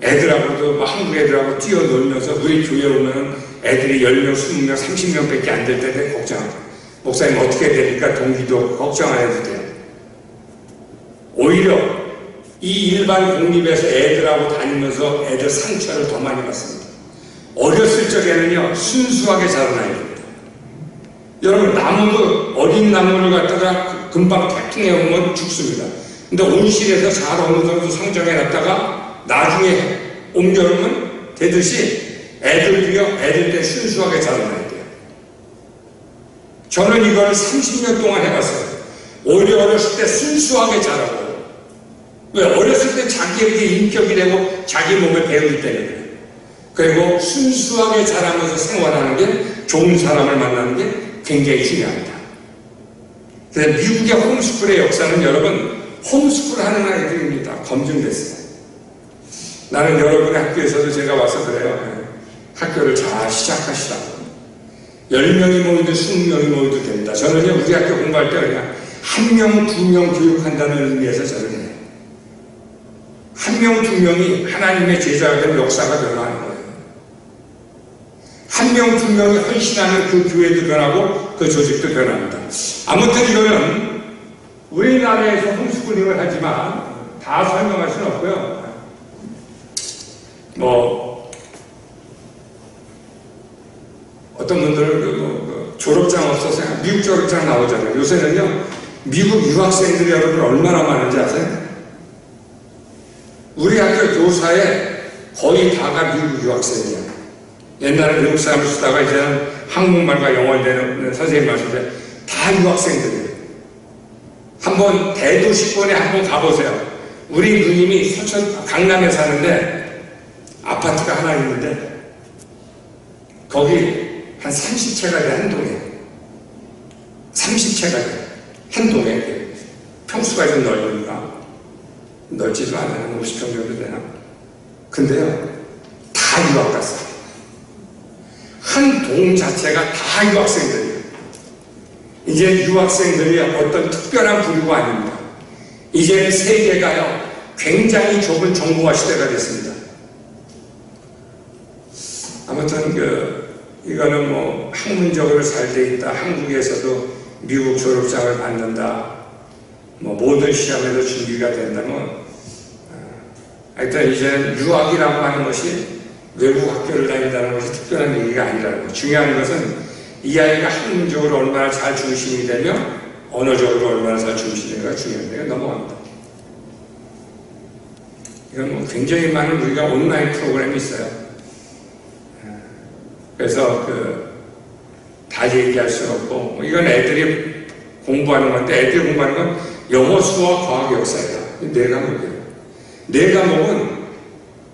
애들하고도, 한국 애들하고 뛰어놀면서 우리 교회 오면 애들이 10명, 20명, 30명 밖에 안 될 텐데 걱정하고, 목사님 어떻게 해야 됩니까? 동기도 걱정 안 해도 돼요. 오히려 이 일반 공립에서 애들하고 다니면서 애들 상처를 더 많이 받습니다. 어렸을 적에는요, 순수하게 자라나야 됩니다. 여러분, 어린 나무를 갖다가 금방 태풍에 오면 죽습니다. 근데 온실에서 잘 어느 정도 성장해 놨다가 나중에 옮겨놓으면 되듯이 애들 때 순수하게 자라나야 돼요. 저는 이걸 30년 동안 해봤어요. 오히려 어렸을 때 순수하게 자라고. 왜? 어렸을 때 자기에게 인격이 되고 자기 몸에 배우기 때문에. 그리고 순수하게 자라면서 생활하는 게, 좋은 사람을 만나는 게 굉장히 중요합니다. 그래서 미국의 홈스쿨의 역사는 여러분, 홈스쿨 하는 아이들입니다. 검증됐어요. 나는 여러분의 학교에서도 제가 와서 그래요. 학교를 잘 시작하시라고. 10명이 모이든 20명이 모이도 됩니다. 저는요, 우리 학교 공부할 때 그냥 1명, 2명 교육한다는 의미에서 저는 해요. 1명, 2명이 하나님의 제자가 된 역사가 변화하는 거예요. 1명, 2명이 헌신하는 그 교회도 변하고 그 조직도 변합니다. 아무튼 이거는 우리나라에서 홈스쿨링을 하지만 다 설명할 수는 없고요. 어떤 분들은 졸업장 없어서 미국 졸업장 나오잖아요. 요새는요, 미국 유학생들이 여러분 얼마나 많은지 아세요? 우리 학교 교사에 거의 다가 미국 유학생이야. 옛날에 미국 사람을 쓰다가 이제는 한국말과 영어를 내는 선생님 말씀에 다 유학생들이에요. 한번 대도시권에 한번 가보세요. 우리 누님이 강남에 사는데 아파트가 하나 있는데 거기 한 30채가 돼, 한 동에. 30채가 돼, 한 동에. 평수가 좀 넓으니까. 넓지도 않아요. 50평 정도 되나? 근데요, 다 유학 갔어요. 한 동 자체가 다 유학생들이에요. 이제 유학생들이 어떤 특별한 부류가 아닙니다. 이제는 세계가요, 굉장히 좁은 정보화 시대가 됐습니다. 아무튼 이거는 학문적으로 잘 돼 있다. 한국에서도 미국 졸업장을 받는다. 모든 시험에도 준비가 된다면, 하여튼 이제는 유학이라고 하는 것이 외국 학교를 다닌다는 것이 특별한 얘기가 아니라는 거. 중요한 것은 이 아이가 학문적으로 얼마나 잘 중심이 되며 언어적으로 얼마나 잘 중심이 되는가 중요한데 넘어갑니다. 이건 굉장히 많은 우리가 온라인 프로그램이 있어요. 그래서 다 얘기할 수는 없고, 이건 애들이 공부하는 건데, 애들이 공부하는 건 영어, 수학, 과학, 역사이다. 4과목이에요. 4과목은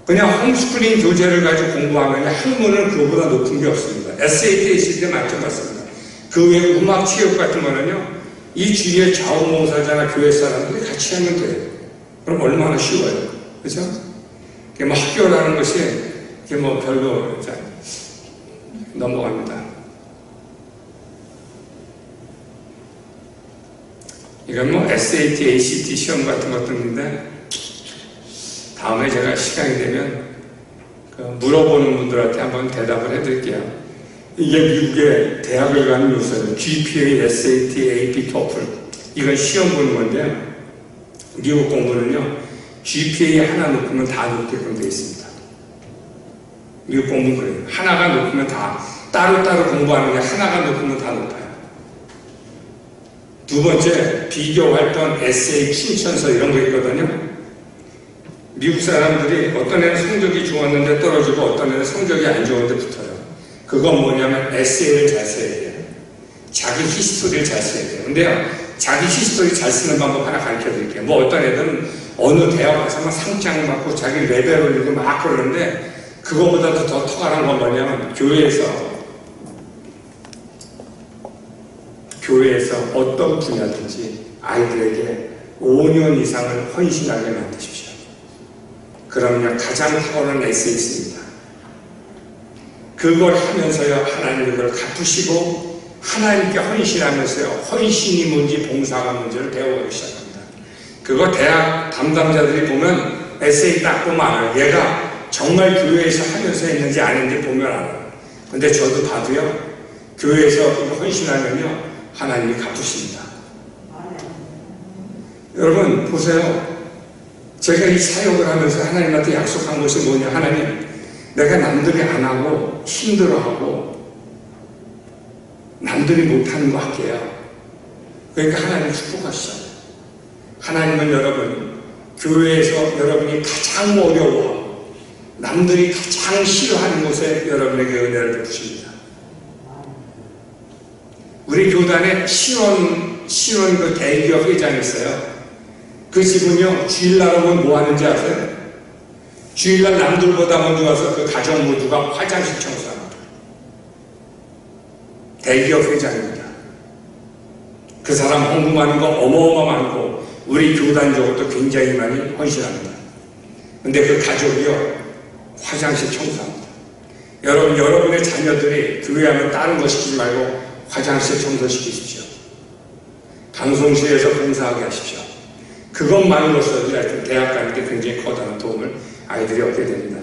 그냥 홈스쿨링 교재를 가지고 공부하면 학문은 그거보다 높은 게 없습니다. SAT 있을 때 만점 받습니다. 그 외에 음악, 체육 같은 거는요, 이 주위에 자원봉사자나 교회 사람들이 같이 하면 돼요. 그럼 얼마나 쉬워요. 그죠? 학교라는 것이 별로 넘어갑니다. 이건 뭐 SAT, ACT 시험 같은 것도 있는데 다음에 제가 시간이 되면 물어보는 분들한테 한번 대답을 해드릴게요. 이게 미국의 대학을 가는 요소예요. GPA, SAT, AP, TOEFL 이건 시험 보는 건데요. 미국 공부는요. GPA 하나 놓으면 다 높게끔 되어 있습니다. 미국 공부는 그래요. 하나가 높으면 다 따로따로 공부하는 게 하나가 높으면 다 높아요. 두 번째, 비교활동, 에세이, 춘천서 이런 거 있거든요. 미국 사람들이 어떤 애는 성적이 좋았는데 떨어지고 어떤 애는 성적이 안 좋은데 붙어요. 그건 뭐냐면 에세이를 잘 써야 돼요. 자기 히스토리를 잘 써야 돼요. 근데요, 자기 히스토리 잘 쓰는 방법 하나 가르쳐 드릴게요. 뭐 어떤 애들은 어느 대학 가서만 상장 받고 자기 레벨 올리고 막 그러는데 그거보다도 더 턱알한 건 뭐냐면 교회에서 어떤 분야든지 아이들에게 5년 이상을 헌신하게 만드십시오. 그러면 가장 탁월한 에세이 있습니다. 그걸 하면서요, 하나님 그걸 갚으시고 하나님께 헌신하면서요, 헌신이 뭔지 봉사가 뭔지를 배워보기 시작합니다. 그거 대학 담당자들이 보면 에세이 딱 보면 알아요. 얘가 정말 교회에서 하면서 했는지 안 했는지 보면 알아요. 근데 저도 봐도요, 교회에서 헌신하면요, 하나님이 갚으십니다. 여러분 보세요. 제가 이 사역을 하면서 하나님한테 약속한 것이 뭐냐. 하나님, 내가 남들이 안 하고 힘들어하고 남들이 못하는 거 할게요. 그러니까 하나님 축복하시죠. 하나님은 여러분 교회에서 여러분이 가장 어려워하고 남들이 가장 싫어하는 곳에 여러분에게 은혜를 베푸십니다. 우리 교단에 신원 그 대기업 회장이 있어요. 그 집은요, 주일날 오면 뭐 하는지 아세요? 주일날 남들보다 먼저 와서 그 가정 모두가 화장실 청소합니다. 대기업 회장입니다. 그 사람 헌금하는 거 어마어마하고 우리 교단적으로도 굉장히 많이 헌신합니다. 근데 그 가족이요, 화장실 청소합니다. 여러분의 자녀들이 교회하면 다른 거 시키지 말고 화장실 청소시키십시오. 방송실에서 봉사하게 하십시오. 그것만으로서도 하여튼 대학 가는 데 굉장히 커다란 도움을 아이들이 얻게 됩니다.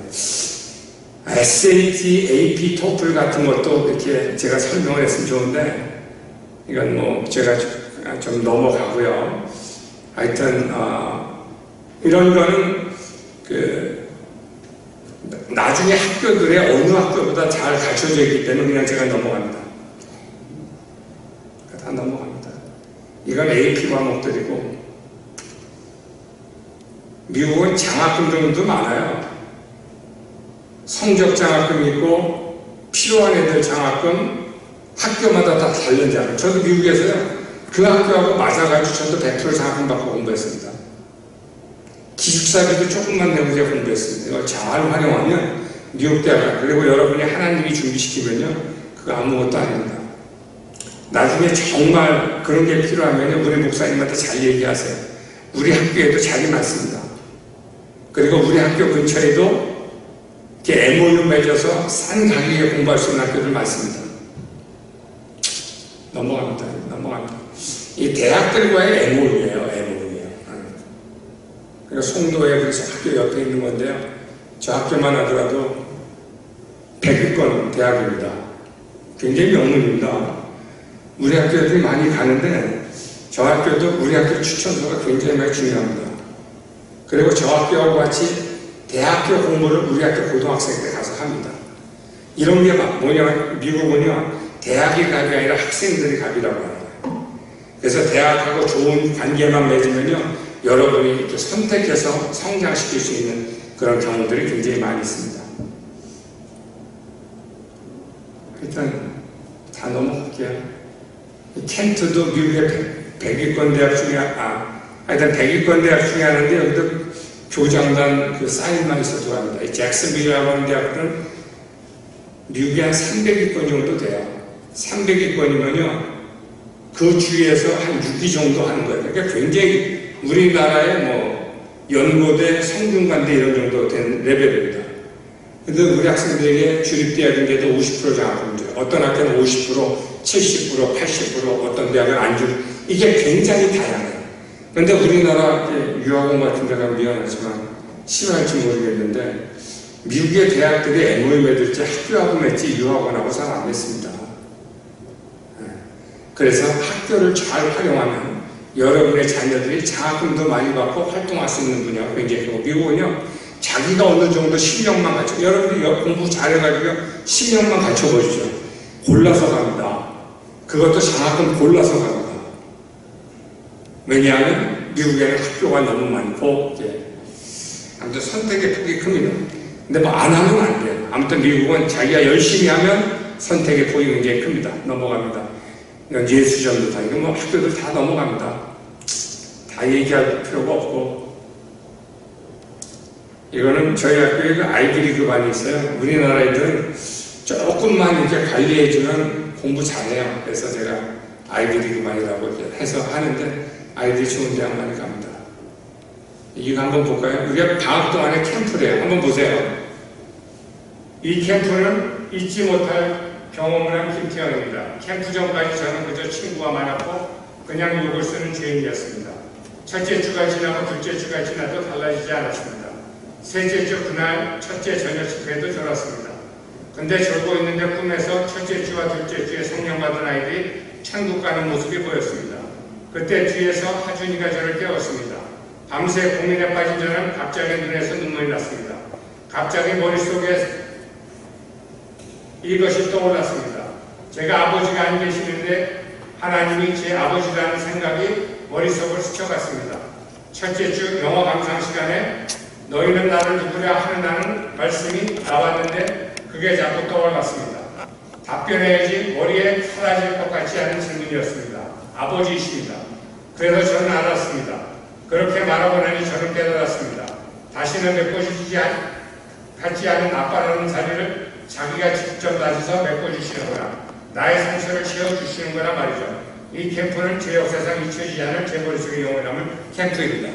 SAT, AP, TOEFL 같은 것도 이렇게 제가 설명을 했으면 좋은데 이건 뭐 제가 좀 넘어가고요. 하여튼 이런 거는 나중에 학교들의 어느 학교보다 잘 갖춰져 있기 때문에 그냥 제가 넘어갑니다. 다 넘어갑니다. 이건 AP 과목들이고 미국은 장학금 정도 많아요. 성적 장학금이 있고 필요한 애들 장학금 학교마다 다 다른잖아요. 저도 미국에서요. 그 학교하고 맞아가지고 저도 100% 장학금 받고 공부했습니다. 기숙사비도 조금만 내고 제가 공부했습니다. 이걸 잘 활용하면 미국 대학 그리고 여러분이 하나님이 준비시키면요. 그거 아무것도 아닙니다. 나중에 정말 그런 게 필요하면 우리 목사님한테 잘 얘기하세요. 우리 학교에도 자리 많습니다. 그리고 우리 학교 근처에도 이렇게 MOU 맺어서 싼 가격에 공부할 수 있는 학교들 많습니다. 넘어갑니다. 이 대학들과의 MOU예요. 그러니까 송도에 그래서 학교 옆에 있는 건데요. 저 학교만 하더라도 100위권 대학입니다. 굉장히 명문입니다. 우리 학교들이 많이 가는데 저 학교도 우리 학교 추천서가 굉장히 많이 중요합니다. 그리고 저 학교하고 같이 대학교 공부를 우리 학교 고등학생 때 가서 합니다. 이런 게 뭐냐면 미국은요, 대학이 갑이 아니라 학생들이 갑이라고 하는 거예요. 그래서 대학하고 좋은 관계만 맺으면요, 여러분이 이렇게 선택해서 성장시킬 수 있는 그런 경우들이 굉장히 많이 있습니다. 일단 다 넘어갈게요. 켄트도 미국의 100위권 대학 중에 하여튼 100위권 대학 중에 하나인데 여기도 교장단 그 사인만 있어도 합니다. 이 잭슨빌이라고 하는 대학들은 미국에 한 300위권 정도 돼요. 300위권이면요 그 주위에서 한 6위 정도 하는 거예요. 그러니까 굉장히 우리나라의 뭐 연고대, 성균관대 이런 정도 되는 레벨입니다. 근데 우리 학생들에게 주립대학인데도 50% 장학금 줘요. 어떤 학교는 50%, 70%, 80%, 어떤 대학은 안 주고 이게 굉장히 다양해요. 근데 우리나라 유학원 같은 데 가면 미안하지만 심할지 모르겠는데 미국의 대학들이 MOU 맺을지 학교하고 맺지 유학원하고 잘 안 맺습니다. 그래서 학교를 잘 활용하면 여러분의 자녀들이 장학금도 많이 받고 활동할 수 있는 분야가 굉장히 크고, 미국은요 자기가 어느 정도 실력만 갖춰, 여러분이 공부 잘해가지고 실력만 갖춰보시죠. 골라서 갑니다. 그것도 장학금 골라서 갑니다. 왜냐하면 미국에는 학교가 너무 많고 아무튼 선택의 폭이 큽니다. 근데 뭐 안 하면 안 돼요. 아무튼 미국은 자기가 열심히 하면 선택의 폭이 굉장히 큽니다. 넘어갑니다. 예수점도 다니고 뭐 학교들 다 넘어갑니다. 다 얘기할 필요가 없고, 이거는 저희 학교에 그 아이비리그 반이 있어요. 우리나라 애들은 조금만 이렇게 관리해주면 공부 잘해요. 그래서 제가 아이비리그 반이라고 이렇게 해서 하는데 아이들이 좋은 대학 많이 갑니다. 이거 한번 볼까요? 우리가 방학 동안에 캠프래요. 한번 보세요. 이 캠프는 잊지 못할 경험을 한 김태형입니다. 캠프 전까지 저는 그저 친구가 많았고 그냥 욕을 쓰는 죄인이었습니다. 첫째 주가 지나고 둘째 주가 지나도 달라지지 않았습니다. 셋째 주 그날 첫째 저녁 집회도 졸았습니다. 근데 졸고 있는데 꿈에서 첫째 주와 둘째 주에 성령 받은 아이들이 천국 가는 모습이 보였습니다. 그때 뒤에서 하준이가 저를 깨웠습니다. 밤새 고민에 빠진 저는 갑자기 눈에서 눈물이 났습니다. 갑자기 머릿속에 이것이 떠올랐습니다. 제가 아버지가 안 계시는데 하나님이 제 아버지라는 생각이 머릿속을 스쳐갔습니다. 첫째 주 영어 감상 시간에 너희는 나를 누구냐 하는 말씀이 나왔는데 그게 자꾸 떠올랐습니다. 답변해야지 머리에 사라질 것 같지 않은 질문이었습니다. 아버지이십니다. 그래서 저는 알았습니다. 그렇게 말하고 나니 저는 깨달았습니다. 다시는 메꿔주지 같지 않은 아빠라는 자리를 자기가 직접 나서서 메꿔주시는구나. 나의 상처를 채워주시는 거란 말이죠. 이 캠프는 제 역사상 잊혀지지 않을 제 머릿속에 영원히 남을 캠프입니다.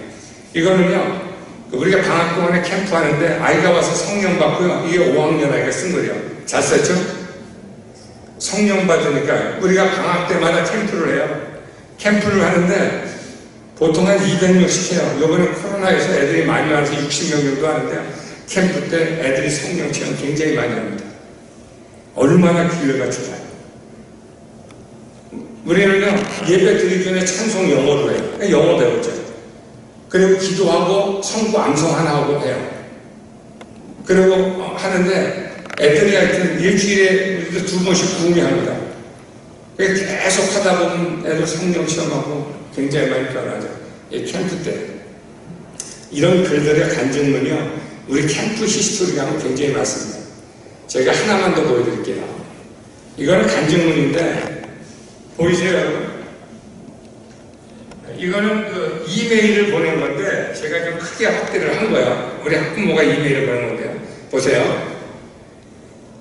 이거는요, 우리가 방학 동안에 캠프 하는데 아이가 와서 성령 받고요. 이게 5학년 아이가 쓴 거예요. 잘 썼죠? 성령 받으니까 우리가 방학 때마다 캠프를 해요. 캠프를 하는데 보통 한 200명씩 해요. 이번에 코로나에서 애들이 많이 와서 60명 정도 하는데 캠프 때 애들이 성령 체험 굉장히 많이 합니다. 얼마나 기회가 좋아요. 우리는요, 예배 드리기 전에 찬송 영어로 해요. 영어 배우죠. 그리고 기도하고 성구 암송 하나 하고 해요. 그리고 하는데 애들이 하여튼 일주일에 2번씩 구음합니다. 계속 하다 보면 애들 성령 체험하고 굉장히 많이 변하죠. 캠프 때. 이런 글들의 간증문이요, 우리 캠프 히스토리가 하면 굉장히 많습니다. 제가 하나만 더 보여드릴게요. 이거는 간증문인데, 보이세요, 여러분? 이거는 그 이메일을 보낸 건데, 제가 좀 크게 확대를 한 거예요. 우리 학부모가 이메일을 보낸 건데요. 보세요.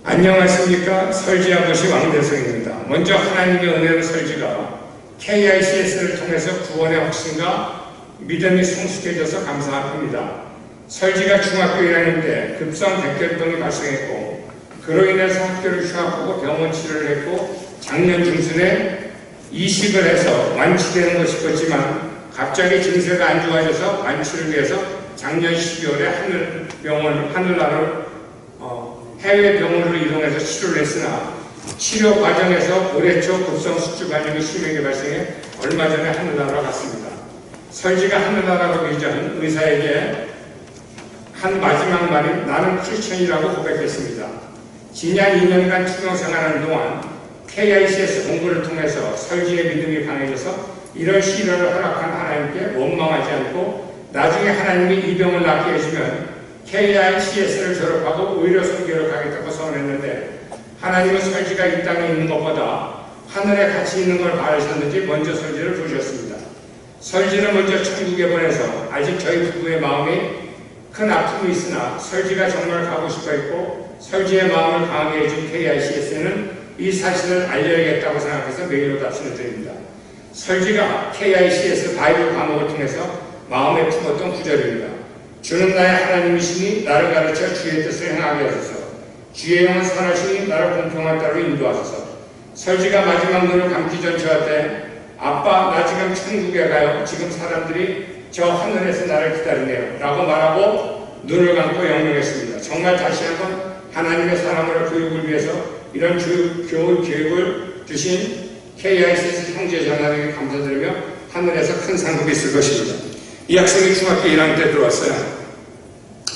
안녕하십니까. 설지한 것이 왕대성입니다. 먼저 하나님의 은혜로 설지가 KICS를 통해서 구원의 확신과 믿음이 성숙해져서 감사합니다. 설지가 중학교 1학년 때 급성 백혈병이 발생했고 그로 인해서 학교를 휴학하고 병원 치료를 했고 작년 중순에 이식을 해서 완치되는 것이 싶었지만 갑자기 증세가 안 좋아져서 완치를 위해서 작년 12월에 하늘나라로 해외 병원으로 이동해서 치료를 했으나 치료 과정에서 올해 초 급성 숙주 반응이 심하게 발생해 얼마 전에 하늘나라로 갔습니다. 설지가 하늘나라로 가기 전 의사에게 한 마지막 말인 나는 크리스천이라고 고백했습니다. 지난 2년간 투병 생활하는 동안 KICS 공부를 통해서 설지의 믿음이 강해져서 이런 시련을 허락한 하나님께 원망하지 않고 나중에 하나님이 이 병을 낫게 해주면 KICS를 졸업하고 의료 선교를 가겠다고 선언했는데 하나님은 설지가 이 땅에 있는 것보다 하늘에 같이 있는 걸 바라셨는지 먼저 설지를 부르셨습니다. 설지는 먼저 천국에 보내서 아직 저희 부부의 마음이 큰 아픔이 있으나 설지가 정말 가고 싶어 했고 설지의 마음을 강하게 해준 KICS는 이 사실을 알려야겠다고 생각해서 메일로 답신을 드립니다. 설지가 KICS 바이블 과목을 통해서 마음에 품었던 구절입니다. 주는 나의 하나님이시니 나를 가르쳐 주의 뜻을 행하게 하소서. 주의 영은 선하시니 나를 공평한 따로 인도하소서. 설지가 마지막 눈을 감기 전 저한테 아빠 나 지금 천국에 가요. 지금 사람들이 저 하늘에서 나를 기다리네요. 라고 말하고 눈을 감고 영명했습니다. 정말 다시 한번 하나님의 사람으로 교육을 위해서 이런 교육 계획을 주신 KICS 형제 전하에게 감사드리며 하늘에서 큰 상급이 있을 것입니다. 이 학생이 중학교 1학년 때 들어왔어요.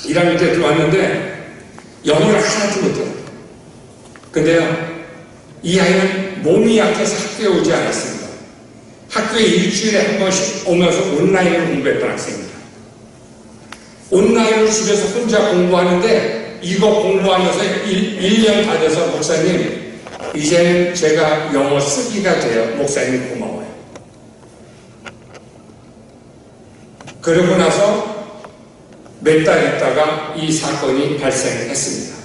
1학년 때 들어왔는데 영어를 하나도 못해요. 근데요, 이 아이는 몸이 약해서 학교에 오지 않았습니다. 학교에 일주일에 한 번씩 오면서 온라인으로 공부했던 학생입니다. 온라인으로 집에서 혼자 공부하는데 이거 공부하면서 1년 다 돼서 목사님 이제는 제가 영어 쓰기가 돼요. 목사님 고마워요. 그러고 나서 몇 달 있다가 이 사건이 발생했습니다.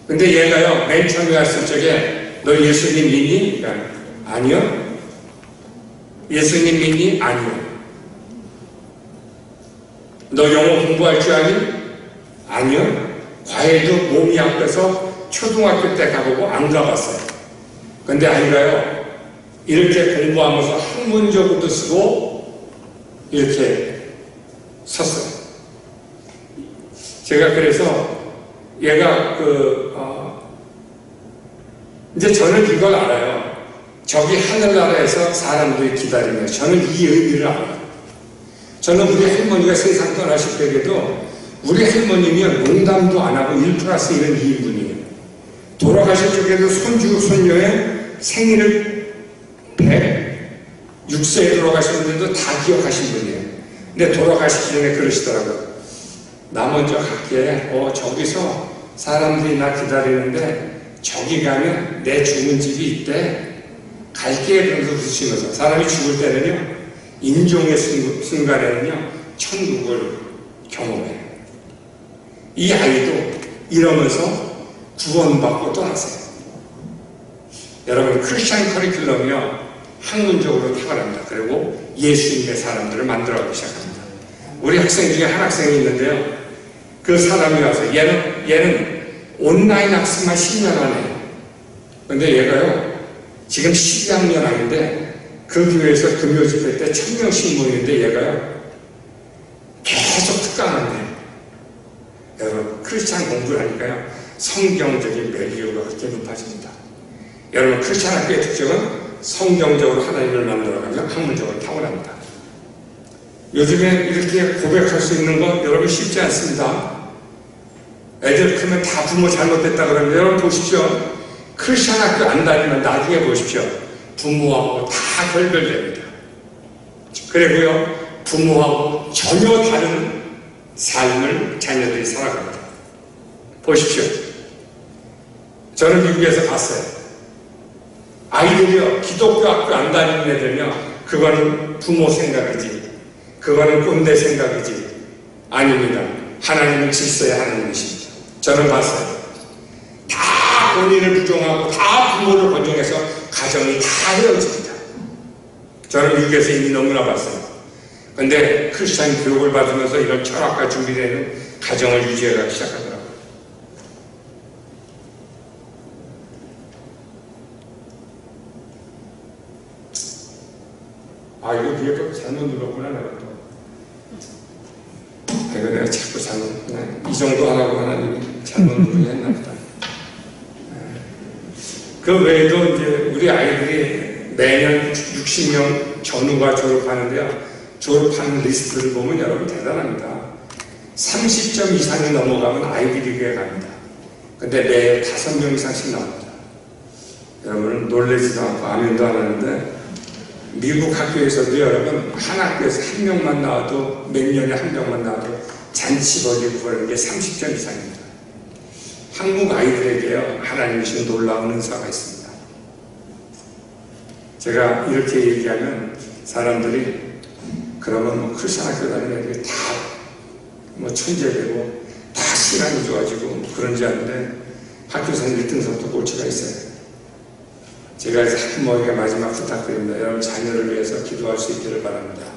근데 얘가요, 맨 처음에 왔을 적에 너 예수님 믿니? 그러니까 아니요. 예수님 믿니? 아니요. 너 영어 공부할 줄 아니? 아니요. 과외도 몸이 아파서 초등학교 때 가보고 안 가봤어요. 근데 아이가요, 이렇게 공부하면서 학문적으로도 쓰고 이렇게 섰어요. 제가 그래서 얘가 이제 저는 이걸 알아요. 저기 하늘나라에서 사람들이 기다리며 저는 이 의미를 알아요. 저는 우리 할머니가 세상 떠나실 때에도 우리 할머님이 농담도 안 하고 1+1은 2인분이에요. 돌아가실 적에도 손주, 손녀의 생일을 106세에 돌아가셨는데도 다 기억하신 분이에요. 근데 돌아가시기 전에 그러시더라고요. 나 먼저 갈게. 저기서 사람들이 나 기다리는데 저기 가면 내 죽은 집이 있대. 갈게. 그러면서 웃으시면서 사람이 죽을 때는요, 인종의 순간에는요, 천국을 경험해요. 이 아이도 이러면서 구원받고 떠났어요. 여러분, 크리스찬 커리큘럼이요, 학문적으로 탁월합니다. 그리고 예수님의 사람들을 만들어가기 시작합니다. 우리 학생 중에 한 학생이 있는데요, 그 사람이 와서 얘는 온라인 학습만 10년 하네요. 근데 얘가요, 지금 12학년 아닌데 그 교회에서 금요 집회 때 1000명씩 모이는데 얘가요, 계속 특강한대요. 여러분, 크리스찬 공부를 하니까요, 성경적인 밸류가 그렇게 높아집니다. 여러분, 크리스찬 학교의 특징은 성경적으로 하나님을 만들어가며 학문적으로 탁월합니다. 요즘에 이렇게 고백할 수 있는 건 여러분 쉽지 않습니다. 애들 크면 다 부모 잘못됐다 그러면 여러분 보십시오. 크리스찬 학교 안 다니면 나중에 보십시오. 부모하고 다 결별됩니다. 그리고요, 부모하고 전혀 다른 삶을 자녀들이 살아갑니다. 보십시오. 저는 미국에서 봤어요. 아이들이요, 기독교 학교 안 다니는 애들은요, 그거는 부모 생각이지, 그거는 꼰대 생각이지. 아닙니다. 하나님은 질서의 하나님이십니다. 저는 봤어요. 다 본인을 부정하고 다 부모를 번정해서 가정이 다 헤어집니다. 저는 미국에서 이미 너무나 봤어요. 근데 크리스찬 교육을 받으면서 이런 철학과 준비되는 가정을 유지해가기 시작하더라고요. 이거 뒤에 또 잘못 눌렀구나, 내가 또. 이거 내가 자꾸 이 정도 하라고 하나님이 잘못 누르게 했나 보다. 그 외에도 이제 우리 아이들이 매년 60명 전후가 졸업하는데요. 졸업하는 리스트를 보면 여러분 대단합니다. 30점 이상이 넘어가면 아이비리그에 갑니다. 근데 매일 5명 이상씩 나옵니다. 여러분은 놀라지도 않고 아멘도 안 하는데, 미국 학교에서도 여러분 한 학교에서 한 명만 나와도, 몇 년에 한 명만 나와도 잔치 벌리고 그러는 게 30점 이상입니다. 한국 아이들에게요, 하나님이 주신 놀라운 은사가 있습니다. 제가 이렇게 얘기하면 사람들이 그러면 크리스찬 학교 다니는 애들이 다 천재되고 다 시간이 좋아지고 그런지 아는데 학교에서는 1등서부터 꼴찌가 있어요. 제가 학부모에게 마지막 부탁드립니다. 여러분 자녀를 위해서 기도할 수 있기를 바랍니다.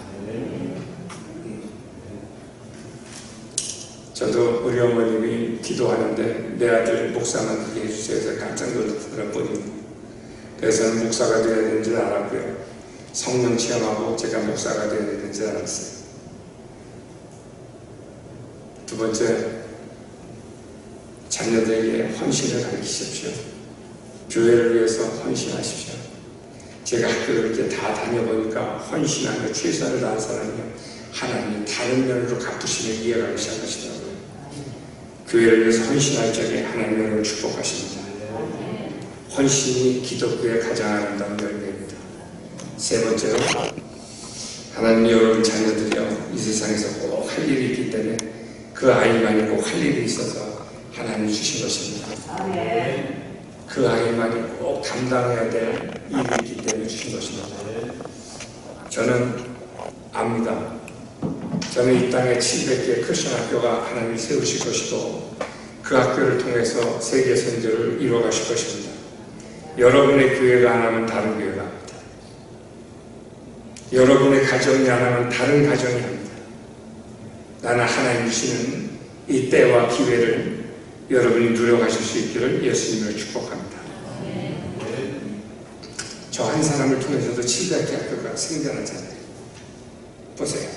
저도 우리 어머님이 기도하는데 내 아들 목사만 되게 해주세요 해서 깜짝 놀랐던 뿐입니다. 그래서 목사가 되어야 되는 줄 알았고요. 성령 체험하고 제가 목사가 되어야 되는지 알았어요. 두 번째, 자녀들에게 헌신을 가르치십시오. 교회를 위해서 헌신하십시오. 제가 학교를 이렇게 다 다녀보니까 헌신하며 최선을 다한 사람이요, 하나님이 다른 면으로 갚으시며 이해가기 시작하시더라고요. 교회를 위해서 헌신할 적에 하나님이 여러분을 축복하십니다. 헌신이 기독교의 가장 아름다운 열매입니다. 세 번째로, 하나님이 여러분 자녀들이요, 이 세상에서 꼭 할 일이 있기 때문에 그 아이만이 꼭 할 일이 있어서 하나님이 주신 것입니다. 그 아이만이 꼭 담당해야 될 일이 있기 때문에 주신 것입니다. 저는 압니다. 저는 이 땅에 700개의 크리스천 학교가 하나님이 세우실 것이고 그 학교를 통해서 세계 선교를 이루어가실 것입니다. 여러분의 교회가 안 하면 다른 교회가 합니다. 여러분의 가정이 안 하면 다른 가정이 합니다. 나는 하나님 주시는 이 때와 기회를 여러분이 누려가실 수 있기를 예수님으로 축복합니다. 저 한 사람을 통해서도 700개 학교가 생겨나잖아요. 보세요.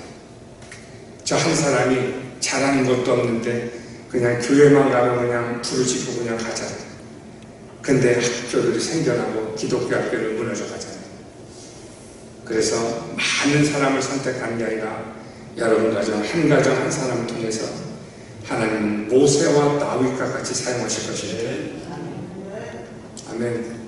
저 한 사람이 잘하는 것도 없는데 그냥 교회만 가면 그냥 부르짖고 그냥 가잖아요. 근데 학교들이 생겨나고 기독교 학교를 무너져 가잖아요. 그래서 많은 사람을 선택하는 게 아니라 여러분 가정 한 사람을 통해서 하나님은 모세와 다윗과 같이 사용하실 것입니다. 아멘.